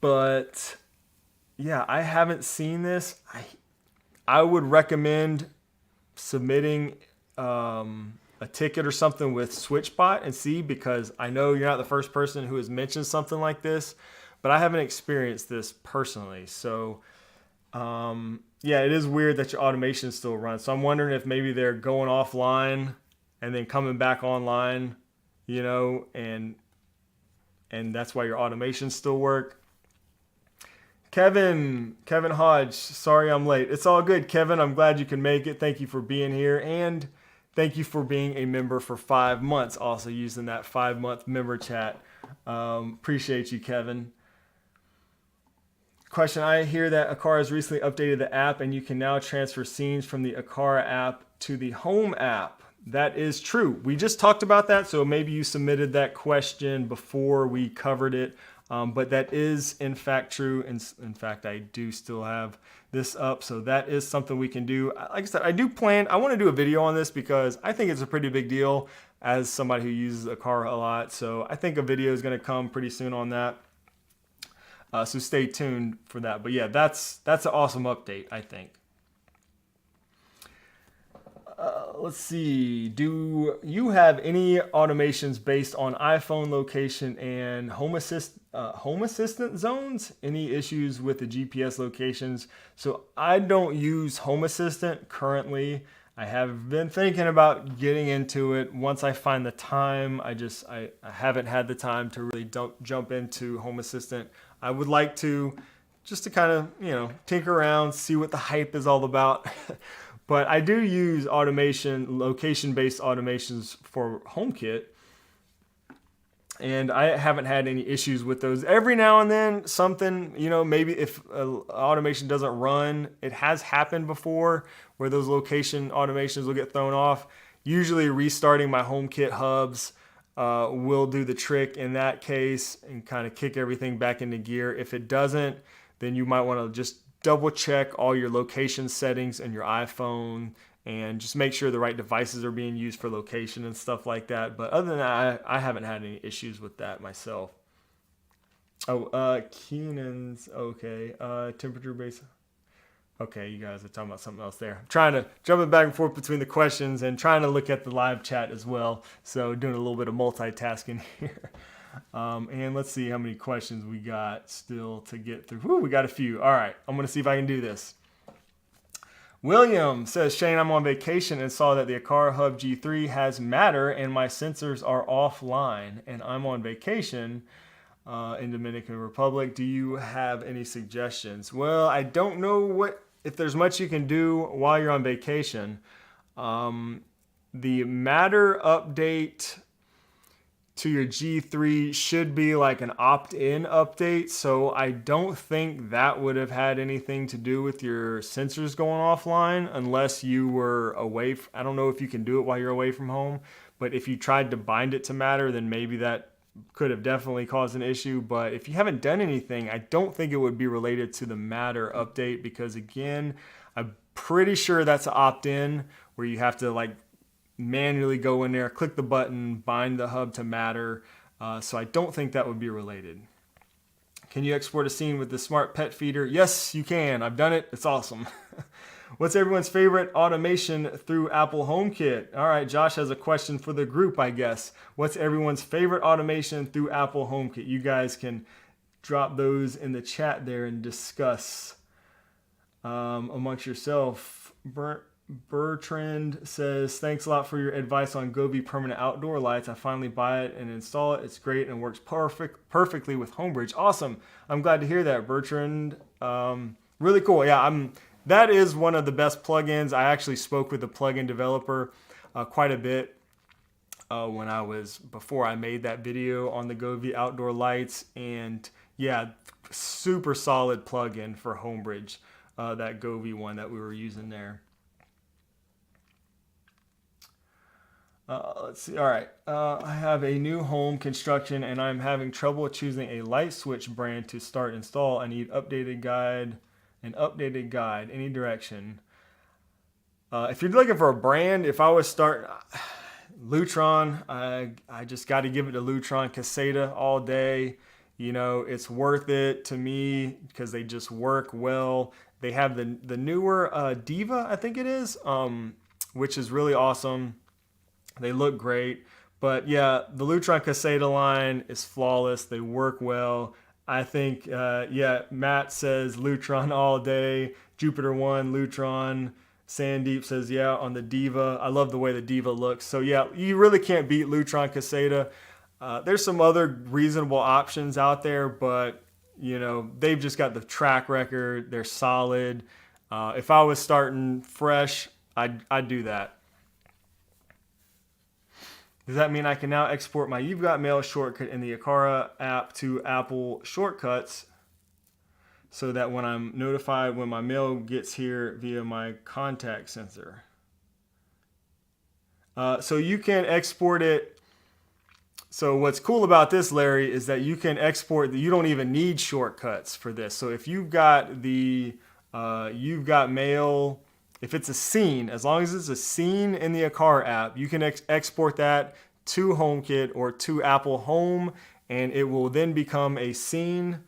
But yeah, I haven't seen this. I would recommend submitting a ticket or something with SwitchBot and see, because I know you're not the first person who has mentioned something like this, but I haven't experienced this personally. So yeah, it is weird that your automation still runs. So I'm wondering if maybe they're going offline and then coming back online, and that's why your automations still work. Kevin Hodge, sorry I'm late. It's all good, Kevin. I'm glad you can make it. Thank you for being here, and thank you for being a member for 5 months, also using that 5-month member chat. Appreciate you, Kevin. Question, I hear that Aqara has recently updated the app and you can now transfer scenes from the Aqara app to the Home app. That is true. We just talked about that, so maybe you submitted that question before we covered it. But that is in fact true. In fact, I do still have this up, so that is something we can do. Like I said, I want to do a video on this because I think it's a pretty big deal as somebody who uses Aqara a lot. So I think a video is going to come pretty soon on that. So stay tuned for that. But yeah, that's an awesome update, I think. Let's see. Do you have any automations based on iPhone location and Home Assistant zones? Any issues with the GPS locations? So I don't use Home Assistant currently. I have been thinking about getting into it once I find the time. I haven't had the time to really jump into Home Assistant. I would like to, just to kind of, tinker around, see what the hype is all about. But I do use location-based automations for HomeKit, and I haven't had any issues with those. Every now and then, something, maybe if automation doesn't run, it has happened before where those location automations will get thrown off. Usually restarting my HomeKit hubs will do the trick in that case and kind of kick everything back into gear. If it doesn't, then you might want to just double check all your location settings in your iPhone and just make sure the right devices are being used for location and stuff like that. But other than that, I haven't had any issues with that myself. Keenan's okay. Temperature based. Okay, you guys are talking about something else there. I'm trying to jumping back and forth between the questions and trying to look at the live chat as well. So doing a little bit of multitasking here. And let's see how many questions we got still to get through. Whew, we got a few. All right, I'm going to see if I can do this. William says, Shane, I'm on vacation and saw that the Aqara Hub G3 has Matter and my sensors are offline and I'm on vacation in Dominican Republic. Do you have any suggestions? Well, I don't know if there's much you can do while you're on vacation. The Matter update to your G3 should be like an opt-in update, so I don't think that would have had anything to do with your sensors going offline unless you were away. I don't know if you can do it while you're away from home, but if you tried to bind it to Matter, then maybe that could have definitely caused an issue. But if you haven't done anything, I don't think it would be related to the Matter update because, again, I'm pretty sure that's an opt-in where you have to manually go in there, click the button, bind the hub to Matter. So I don't think that would be related. Can you export a scene with the smart pet feeder? Yes, you can. I've done it. It's awesome. What's everyone's favorite automation through Apple HomeKit? All right, Josh has a question for the group, I guess. What's everyone's favorite automation through Apple HomeKit? You guys can drop those in the chat there and discuss amongst yourself. Bertrand says, thanks a lot for your advice on Govee permanent outdoor lights. I finally buy it and install it. It's great and works perfectly with Homebridge. Awesome. I'm glad to hear that, Bertrand. Really cool. Yeah, that is one of the best plugins. I actually spoke with the plugin developer quite a bit before I made that video on the Govee outdoor lights, and yeah, super solid plug-in for Homebridge, that Govee one that we were using there. Let's see. All right. I have a new home construction and I'm having trouble choosing a light switch brand to start install. I need an updated guide, any direction. If you're looking for a brand, if I was starting Lutron, I just got to give it to Lutron Caseta all day. You know, it's worth it to me because they just work well. They have the newer Diva, I think it is, which is really awesome. They look great. But yeah, the Lutron Caseta line is flawless. They work well. I think, Matt says Lutron all day. Jupiter One, Lutron. Sandeep says, yeah, on the Diva. I love the way the Diva looks. So yeah, you really can't beat Lutron Caseta. There's some other reasonable options out there, but you know, they've just got the track record. They're solid. If I was starting fresh, I'd do that. Does that mean I can now export my You've Got Mail shortcut in the Aqara app to Apple Shortcuts so that when I'm notified when my mail gets here via my contact sensor? So you can export it. So what's cool about this, Larry, is that you can export, you don't even need shortcuts for this. So if you've got the You've Got Mail, if it's a scene, as long as it's a scene in the Aqara app, you can export that to HomeKit or to Apple Home, and it will then become a scene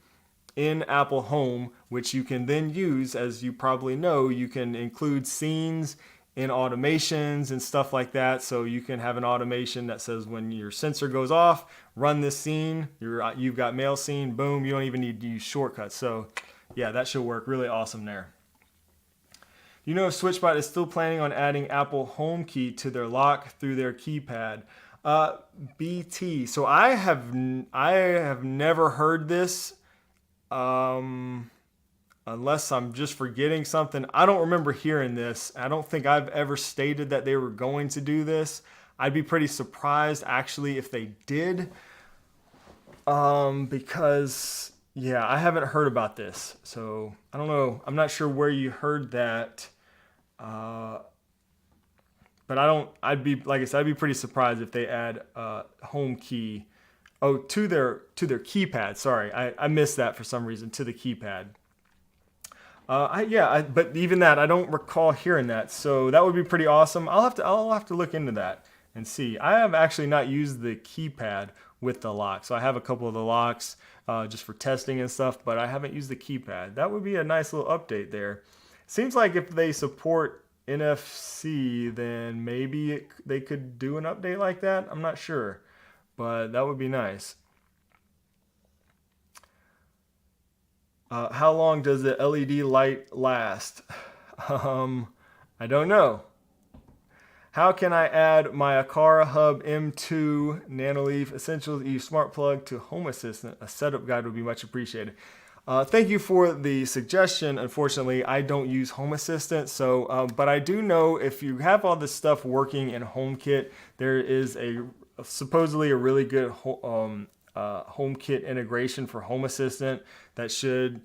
in Apple Home, which you can then use. As you probably know, you can include scenes in automations and stuff like that. So you can have an automation that says when your sensor goes off, run this scene, You've Got Mail scene, boom, you don't even need to use shortcuts. So yeah, that should work really awesome there. You know if SwitchBot is still planning on adding Apple HomeKey to their lock through their keypad? BT. So I have never heard this, unless I'm just forgetting something. I don't remember hearing this. I don't think I've ever stated that they were going to do this. I'd be pretty surprised actually if they did, because yeah, I haven't heard about this. So I don't know. I'm not sure where you heard that. But I'd be pretty surprised if they add home key to their keypad. Sorry, I missed that for some reason, to the keypad. But even that, I don't recall hearing that. So that would be pretty awesome. I'll have to look into that and see. I have actually not used the keypad with the lock. So I have a couple of the locks just for testing and stuff, but I haven't used the keypad. That would be a nice little update there. Seems like if they support NFC, then maybe they could do an update like that. I'm not sure, but that would be nice. How long does the LED light last? I don't know. How can I add my Aqara Hub M2 Nanoleaf Essentials E Smart Plug to Home Assistant? A setup guide would be much appreciated. Thank you for the suggestion. Unfortunately, I don't use Home Assistant, but I do know if you have all this stuff working in HomeKit, there is supposedly a really good HomeKit integration for Home Assistant that should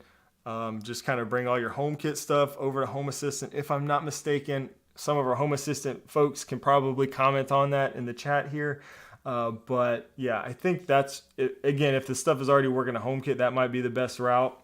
just kind of bring all your HomeKit stuff over to Home Assistant. If I'm not mistaken, some of our Home Assistant folks can probably comment on that in the chat here. But yeah, I think that's it. Again, if the stuff is already working at HomeKit, that might be the best route.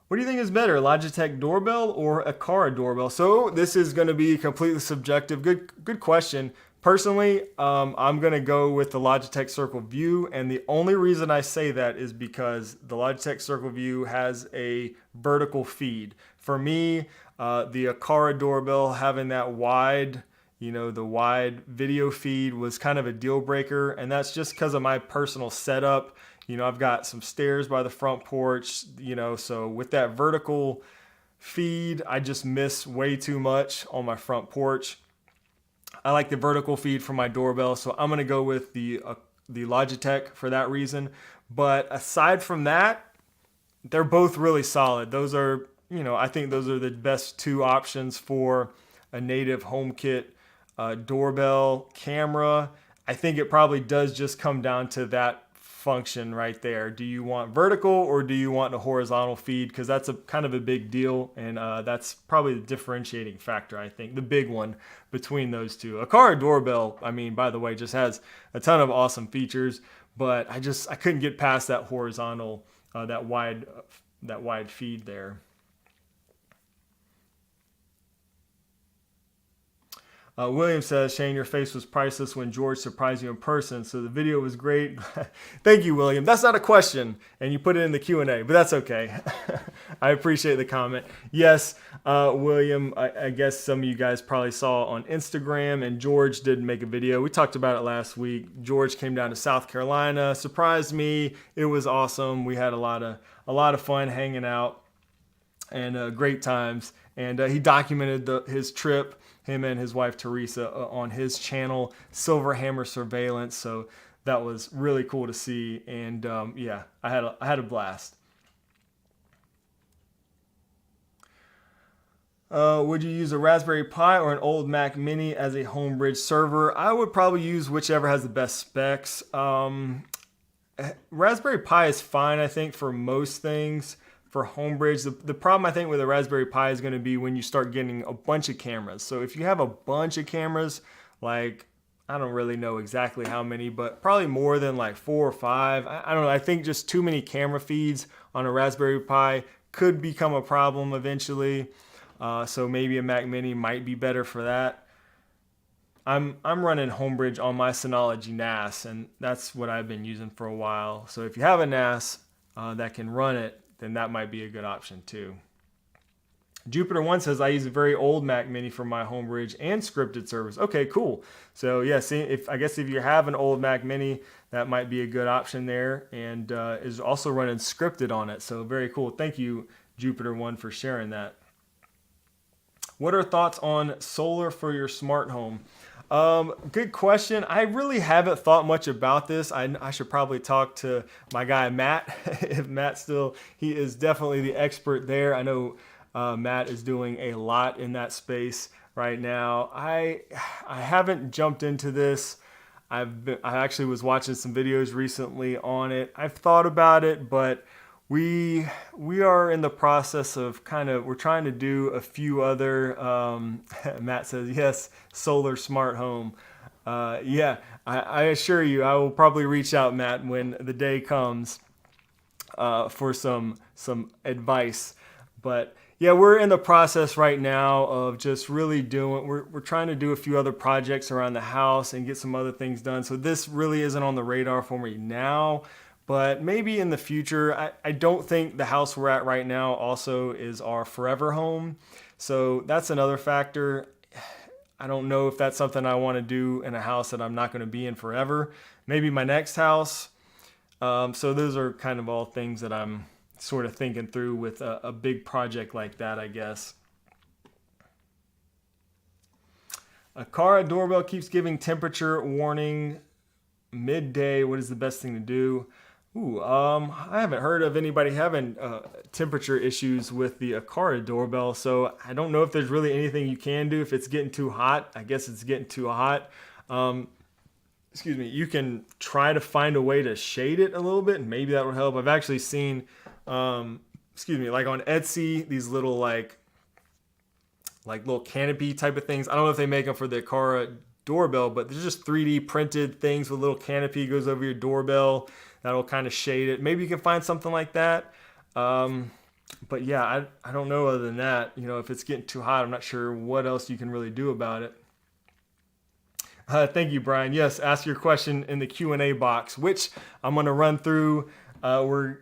What do you think is better, Logitech doorbell or Aqara doorbell? So this is going to be completely subjective. Good question. Personally, I'm going to go with the Logitech Circle View, and the only reason I say that is because the Logitech Circle View has a vertical feed. For me, the Aqara doorbell having that wide, the wide video feed was kind of a deal breaker, and that's just because of my personal setup. I've got some stairs by the front porch, so with that vertical feed, I just miss way too much on my front porch. I like the vertical feed for my doorbell, so I'm going to go with the Logitech for that reason. But aside from that, they're both really solid. Those are, I think those are the best two options for a native HomeKit doorbell camera. I think it probably does just come down to that function right there. Do you want vertical or do you want a horizontal feed? Because that's a kind of a big deal, and that's probably the differentiating factor, I think, the big one between those two. Aqara doorbell, I mean, by the way, just has a ton of awesome features, but I couldn't get past that horizontal, that wide feed there. William says, Shane, your face was priceless when George surprised you in person, so the video was great. Thank you, William. That's not a question, and you put it in the Q&A, but that's okay. I appreciate the comment. Yes, William, I guess some of you guys probably saw on Instagram, and George did make a video. We talked about it last week. George came down to South Carolina, surprised me. It was awesome. We had a lot of fun hanging out and great times, and he documented his trip, him and his wife Teresa, on his channel, Silver Hammer Surveillance. So that was really cool to see, and yeah, I had a blast. Would you use a Raspberry Pi or an old Mac Mini as a Homebridge server? I would probably use whichever has the best specs. Raspberry Pi is fine, I think, for most things. For Homebridge, the problem I think with a Raspberry Pi is going to be when you start getting a bunch of cameras. So if you have a bunch of cameras, like, I don't really know exactly how many, but probably more than like 4 or 5. I don't know. I think just too many camera feeds on a Raspberry Pi could become a problem eventually. So maybe a Mac Mini might be better for that. I'm running Homebridge on my Synology NAS, and that's what I've been using for a while. So if you have a NAS that can run it, then that might be a good option too. Jupiter1 says, I use a very old Mac Mini for my Homebridge and scripted servers. Okay, cool. So yeah, see, I guess if you have an old Mac Mini, that might be a good option there, and is also running scripted on it. So very cool. Thank you, Jupiter1, for sharing that. What are thoughts on solar for your smart home? Good question. I really haven't thought much about this. I should probably talk to my guy, Matt. If Matt he is definitely the expert there. I know Matt is doing a lot in that space right now. I haven't jumped into this. I actually was watching some videos recently on it. I've thought about it, but we are in the process of we're trying to do a few other, Matt says, yes, solar smart home. Yeah, I assure you, I will probably reach out, Matt, when the day comes for some advice. But yeah, we're in the process right now of just really we're trying to do a few other projects around the house and get some other things done. So this really isn't on the radar for me now. But maybe in the future. I don't think the house we're at right now also is our forever home. So that's another factor. I don't know if that's something I want to do in a house that I'm not going to be in forever. Maybe my next house. So those are kind of all things that I'm sort of thinking through with a big project like that, I guess. Aqara doorbell keeps giving temperature warning midday. What is the best thing to do? I haven't heard of anybody having temperature issues with the Aqara doorbell, so I don't know if there's really anything you can do if it's getting too hot. I guess it's getting too hot. Excuse me. You can try to find a way to shade it a little bit, and maybe that would help. I've actually seen, like on Etsy, these little like little canopy type of things. I don't know if they make them for the Aqara doorbell, but there's just 3D printed things with a little canopy goes over your doorbell. That'll kind of shade it. Maybe you can find something like that. But yeah, I don't know other than that. If it's getting too hot, I'm not sure what else you can really do about it. Thank you, Brian. Yes, ask your question in the Q&A box, which I'm going to run through. We're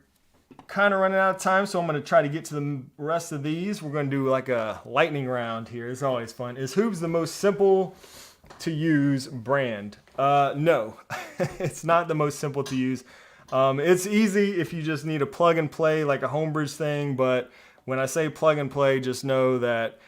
kind of running out of time, so I'm going to try to get to the rest of these. We're going to do like a lightning round here. It's always fun. Is Hoobs the most simple to use brand? No, it's not the most simple to use. It's easy if you just need a plug and play, like a Homebridge thing. But when I say plug and play, just know that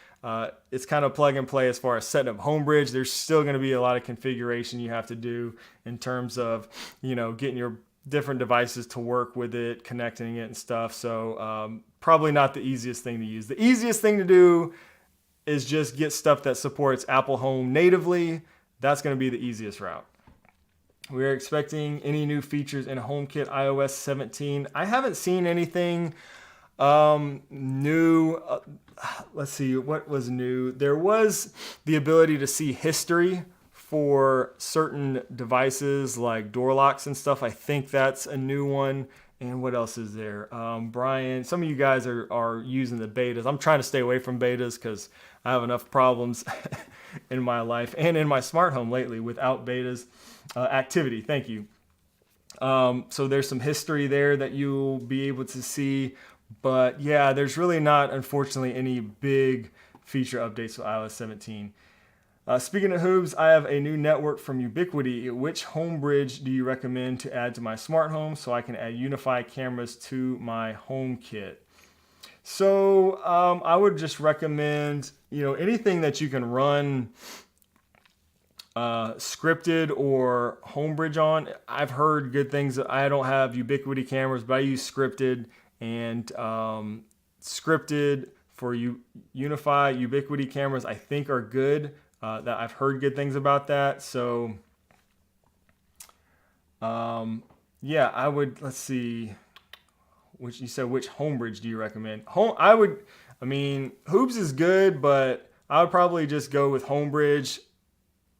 it's kind of plug and play as far as setting up Homebridge. There's still going to be a lot of configuration you have to do in terms of, getting your different devices to work with it, connecting it and stuff. So probably not the easiest thing to use. The easiest thing to do is just get stuff that supports Apple Home natively. That's going to be the easiest route. We're expecting any new features in HomeKit iOS 17. I haven't seen anything new. Let's see, what was new? There was the ability to see history for certain devices like door locks and stuff. I think that's a new one. And what else is there? Brian, some of you guys are using the betas. I'm trying to stay away from betas because I have enough problems in my life and in my smart home lately without betas. Activity, thank you. So there's some history there that you'll be able to see. But yeah, there's really not, unfortunately, any big feature updates with iOS 17. Speaking of Hoobs, I have a new network from Ubiquiti. Which home bridge do you recommend to add to my smart home so I can add unified cameras to my HomeKit? So I would just recommend, anything that you can run scripted or homebridge on. I've heard good things. I don't have Ubiquiti cameras, but I use scripted, and scripted for Unify Ubiquiti cameras I think are good. That I've heard good things about that. So yeah, I would, let's see, which homebridge do you recommend? Hoobs is good, but I would probably just go with homebridge.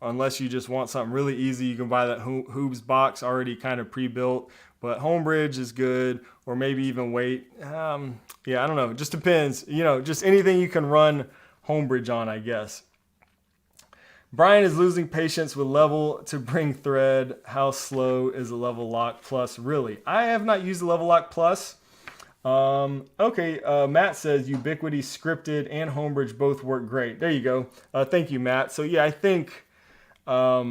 Unless you just want something really easy, you can buy that Hoobs box already kind of pre-built. But Homebridge is good, or maybe even wait. Yeah, I don't know. It just depends. Just anything you can run Homebridge on, I guess. Brian is losing patience with Level to bring Thread. How slow is a Level Lock Plus? Really? I have not used the Level Lock Plus. Okay, Matt says Ubiquiti Scripted and Homebridge both work great. There you go. Thank you, Matt. So yeah, I think... I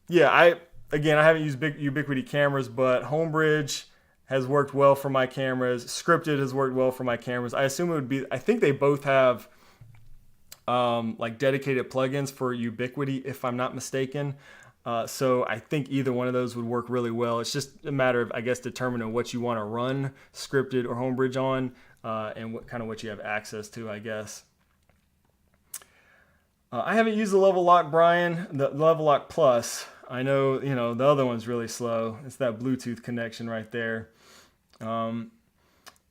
haven't used Ubiquiti cameras, but Homebridge has worked well for my cameras. Scripted has worked well for my cameras. I assume it would be, I think they both have like dedicated plugins for Ubiquiti, if I'm not mistaken. So I think either one of those would work really well. It's just a matter of, I guess, determining what you want to run Scripted or Homebridge on, and what you have access to, I guess. I haven't used the Level Lock, Brian, the Level Lock Plus. I know, the other one's really slow. It's that Bluetooth connection right there.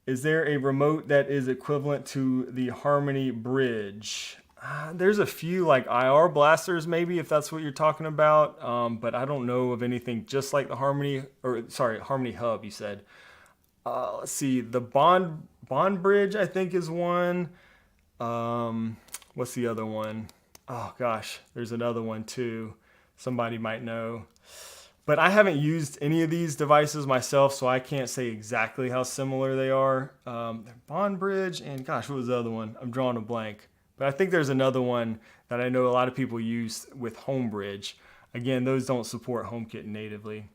Is there a remote that is equivalent to the Harmony Bridge? There's a few like IR blasters, maybe, if that's what you're talking about. But I don't know of anything just like the Harmony Hub, you said. Let's see, the Bond Bridge, I think, is one. What's the other one? Oh gosh, there's another one too. Somebody might know. But I haven't used any of these devices myself, so I can't say exactly how similar they are. Bond Bridge and gosh, what was the other one? I'm drawing a blank. But I think there's another one that I know a lot of people use with Homebridge. Again, those don't support HomeKit natively.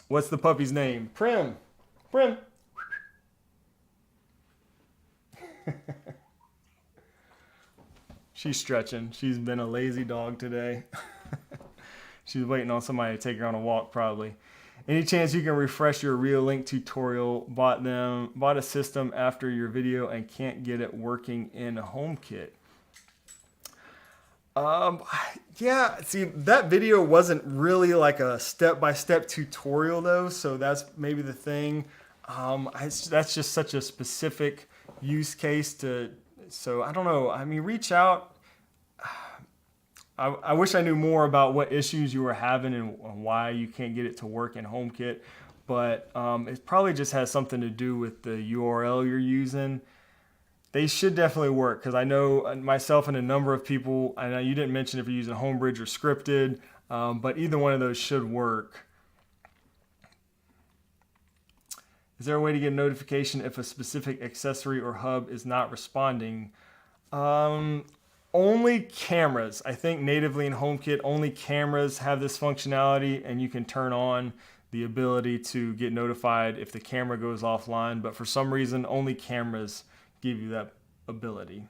What's the puppy's name? Prim. Prim. She's stretching. She's been a lazy dog today. She's waiting on somebody to take her on a walk, probably. Any chance you can refresh your Reolink tutorial? Bought a system after your video and can't get it working in HomeKit. Yeah, see, that video wasn't really like a step-by-step tutorial though, so that's maybe the thing. That's just such a specific use case so I don't know. I mean, reach out. I wish I knew more about what issues you were having and why you can't get it to work in HomeKit, but it probably just has something to do with the URL you're using. They should definitely work, because I know myself and a number of people, I know you didn't mention if you're using Homebridge or Scripted, but either one of those should work. Is there a way to get a notification if a specific accessory or hub is not responding? Only cameras. I think natively in HomeKit, only cameras have this functionality, and you can turn on the ability to get notified if the camera goes offline, but for some reason, only cameras give you that ability.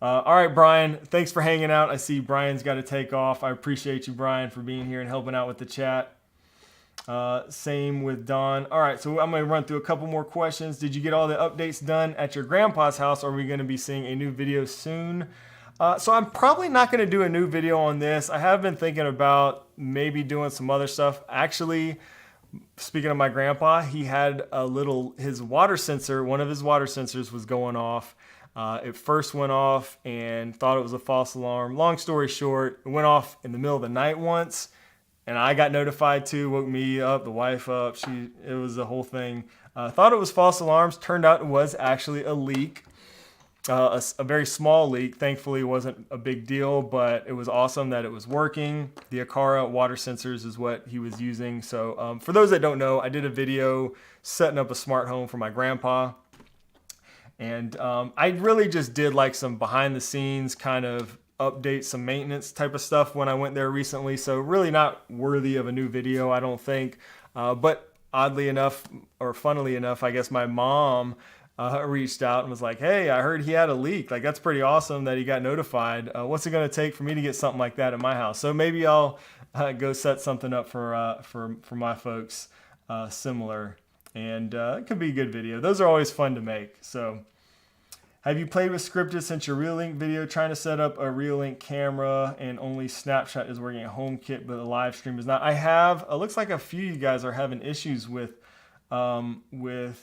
All right, Brian, thanks for hanging out. I see Brian's got to take off. I appreciate you, Brian, for being here and helping out with the chat. Same with Don. All right, so I'm going to run through a couple more questions. Did you get all the updates done at your grandpa's house? Are we going to be seeing a new video soon? So I'm probably not going to do a new video on this. I have been thinking about maybe doing some other stuff. Actually, speaking of my grandpa, he had his water sensor, one of his water sensors was going off. It first went off and thought it was a false alarm. Long story short, it went off in the middle of the night once. And I got notified too, woke me up, the wife up. It was the whole thing. Thought it was false alarms. Turned out it was actually a leak, a very small leak. Thankfully, it wasn't a big deal, but it was awesome that it was working. The Akara water sensors is what he was using. So for those that don't know, I did a video setting up a smart home for my grandpa. And I really just did like some behind the scenes kind of update, some maintenance type of stuff when I went there recently. So really not worthy of a new video, I don't think. But oddly enough, or funnily enough, I guess my mom reached out and was like, hey, I heard he had a leak. Like, that's pretty awesome that he got notified. What's it going to take for me to get something like that at my house? So maybe I'll go set something up for my folks similar. And it could be a good video. Those are always fun to make. So have you played with Scripted since your Real-Link video? Trying to set up a Real-Link camera and only Snapshot is working at HomeKit, but the live stream is not. I have. It looks like a few of you guys are having issues with Scripted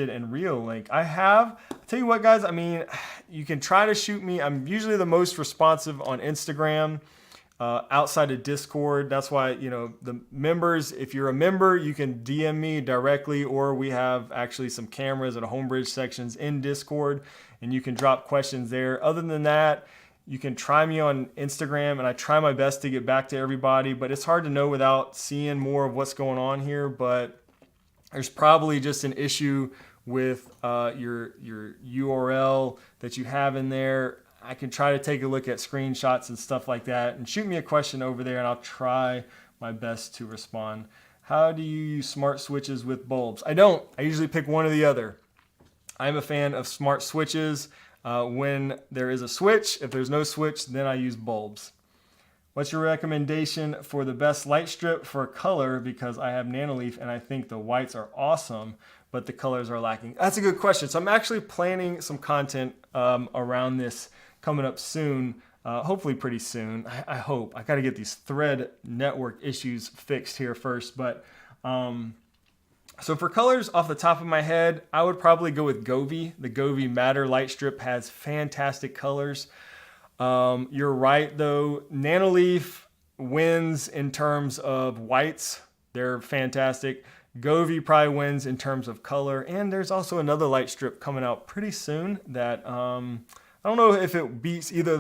and Real-Link. I'll tell you what, guys. I mean, you can try to shoot me. I'm usually the most responsive on Instagram. Outside of Discord. That's why, the members, if you're a member, you can DM me directly, or we have actually some cameras and homebridge sections in Discord, and you can drop questions there. Other than that, you can try me on Instagram, and I try my best to get back to everybody, but it's hard to know without seeing more of what's going on here. But there's probably just an issue with your URL that you have in there. I can try to take a look at screenshots and stuff like that, and shoot me a question over there, and I'll try my best to respond. How do you use smart switches with bulbs? I don't. I usually pick one or the other. I'm a fan of smart switches when there is a switch. If there's no switch, then I use bulbs. What's your recommendation for the best light strip for color? Because I have Nanoleaf and I think the whites are awesome, but the colors are lacking. That's a good question. So I'm actually planning some content around this coming up soon, hopefully pretty soon. I hope. I got to get these thread network issues fixed here first. But so for colors off the top of my head, I would probably go with Govee. The Govee Matter light strip has fantastic colors. You're right though. Nanoleaf wins in terms of whites. They're fantastic. Govee probably wins in terms of color. And there's also another light strip coming out pretty soon that I don't know if it beats either of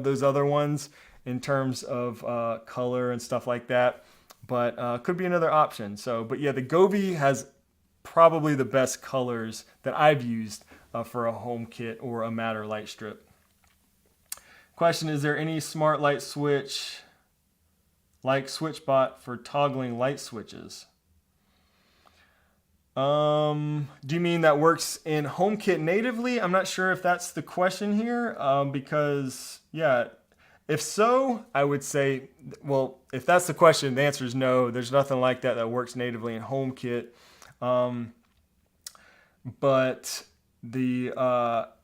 those other ones in terms of color and stuff like that, but could be another option. So, but yeah, the Govee has probably the best colors that I've used for a HomeKit or a Matter light strip. Question: is there any smart light switch like SwitchBot for toggling light switches? Do you mean that works in HomeKit natively? I'm not sure if that's the question here, because yeah, if so, I would say, well, if that's the question, the answer is no. There's nothing like that works natively in HomeKit. But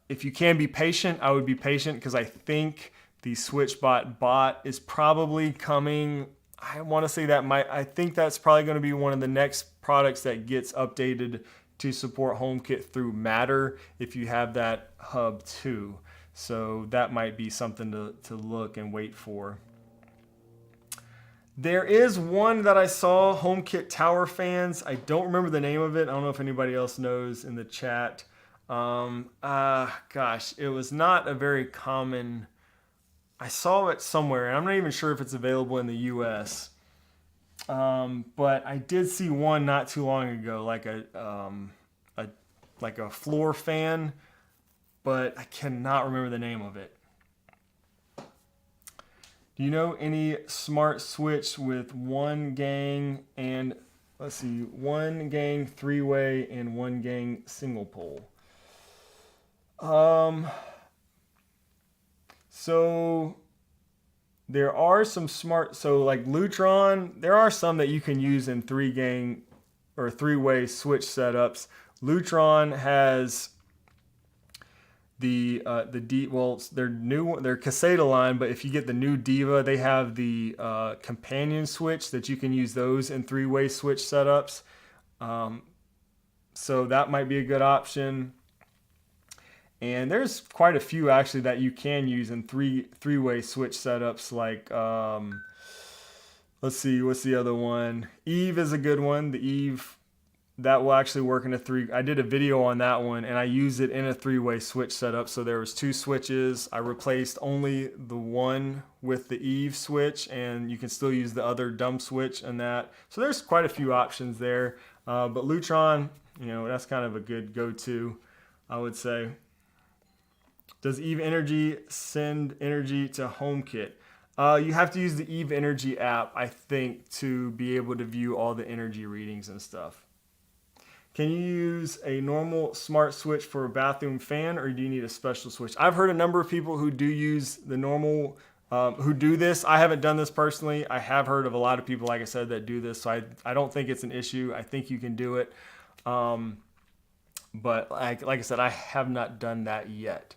if you can be patient, I would be patient, because I think the SwitchBot bot is probably coming. I want to say I think that's probably going to be one of the next products that gets updated to support HomeKit through Matter if you have that hub too. So that might be something to look and wait for. There is one that I saw, HomeKit Tower fans. I don't remember the name of it. I don't know if anybody else knows in the chat. Gosh, it was not a very common. I saw it somewhere, and I'm not even sure if it's available in the US. But I did see one not too long ago, like a floor fan, but I cannot remember the name of it. Do you know any smart switch with one gang and one gang 3-way and one gang single pole? So there are some smart, so like Lutron, there are some that you can use in three-way switch setups. Lutron has the well, their new, their Caseta line, but if you get the new Diva, they have the companion switch that you can use those in three-way switch setups. So that might be a good option. And there's quite a few actually that you can use in three-way switch setups. Like let's see, what's the other one? Eve is a good one. The Eve, that will actually work in a three. I did a video on that one, and I used it in a three-way switch setup. So there was 2 switches. I replaced only the one with the Eve switch, and you can still use the other dumb switch and that. So there's quite a few options there. But Lutron, that's kind of a good go-to, I would say. Does Eve Energy send energy to HomeKit? You have to use the Eve Energy app, I think, to be able to view all the energy readings and stuff. Can you use a normal smart switch for a bathroom fan, or do you need a special switch? I've heard a number of people who do use the normal, who do this. I haven't done this personally. I have heard of a lot of people, like I said, that do this. So I don't think it's an issue. I think you can do it. But like I said, I have not done that yet.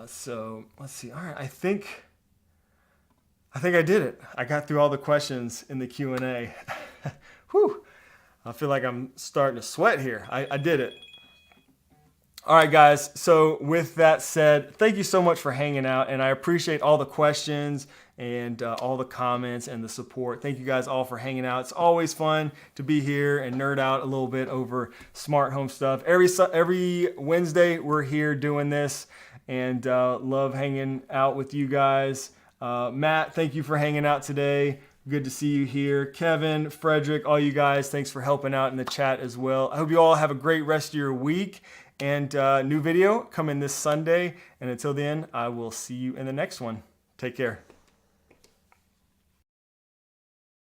So let's see. All right, I think I did it. I got through all the questions in the Q&A. Whew. I feel like I'm starting to sweat here. I did it. All right, guys. So with that said, thank you so much for hanging out, and I appreciate all the questions and all the comments and the support. Thank you guys all for hanging out. It's always fun to be here and nerd out a little bit over smart home stuff. Every Wednesday, we're here doing this, and love hanging out with you guys. Matt, thank you for hanging out today. Good to see you here. Kevin, Frederick, all you guys, thanks for helping out in the chat as well. I hope you all have a great rest of your week, and new video coming this Sunday. And until then, I will see you in the next one. Take care.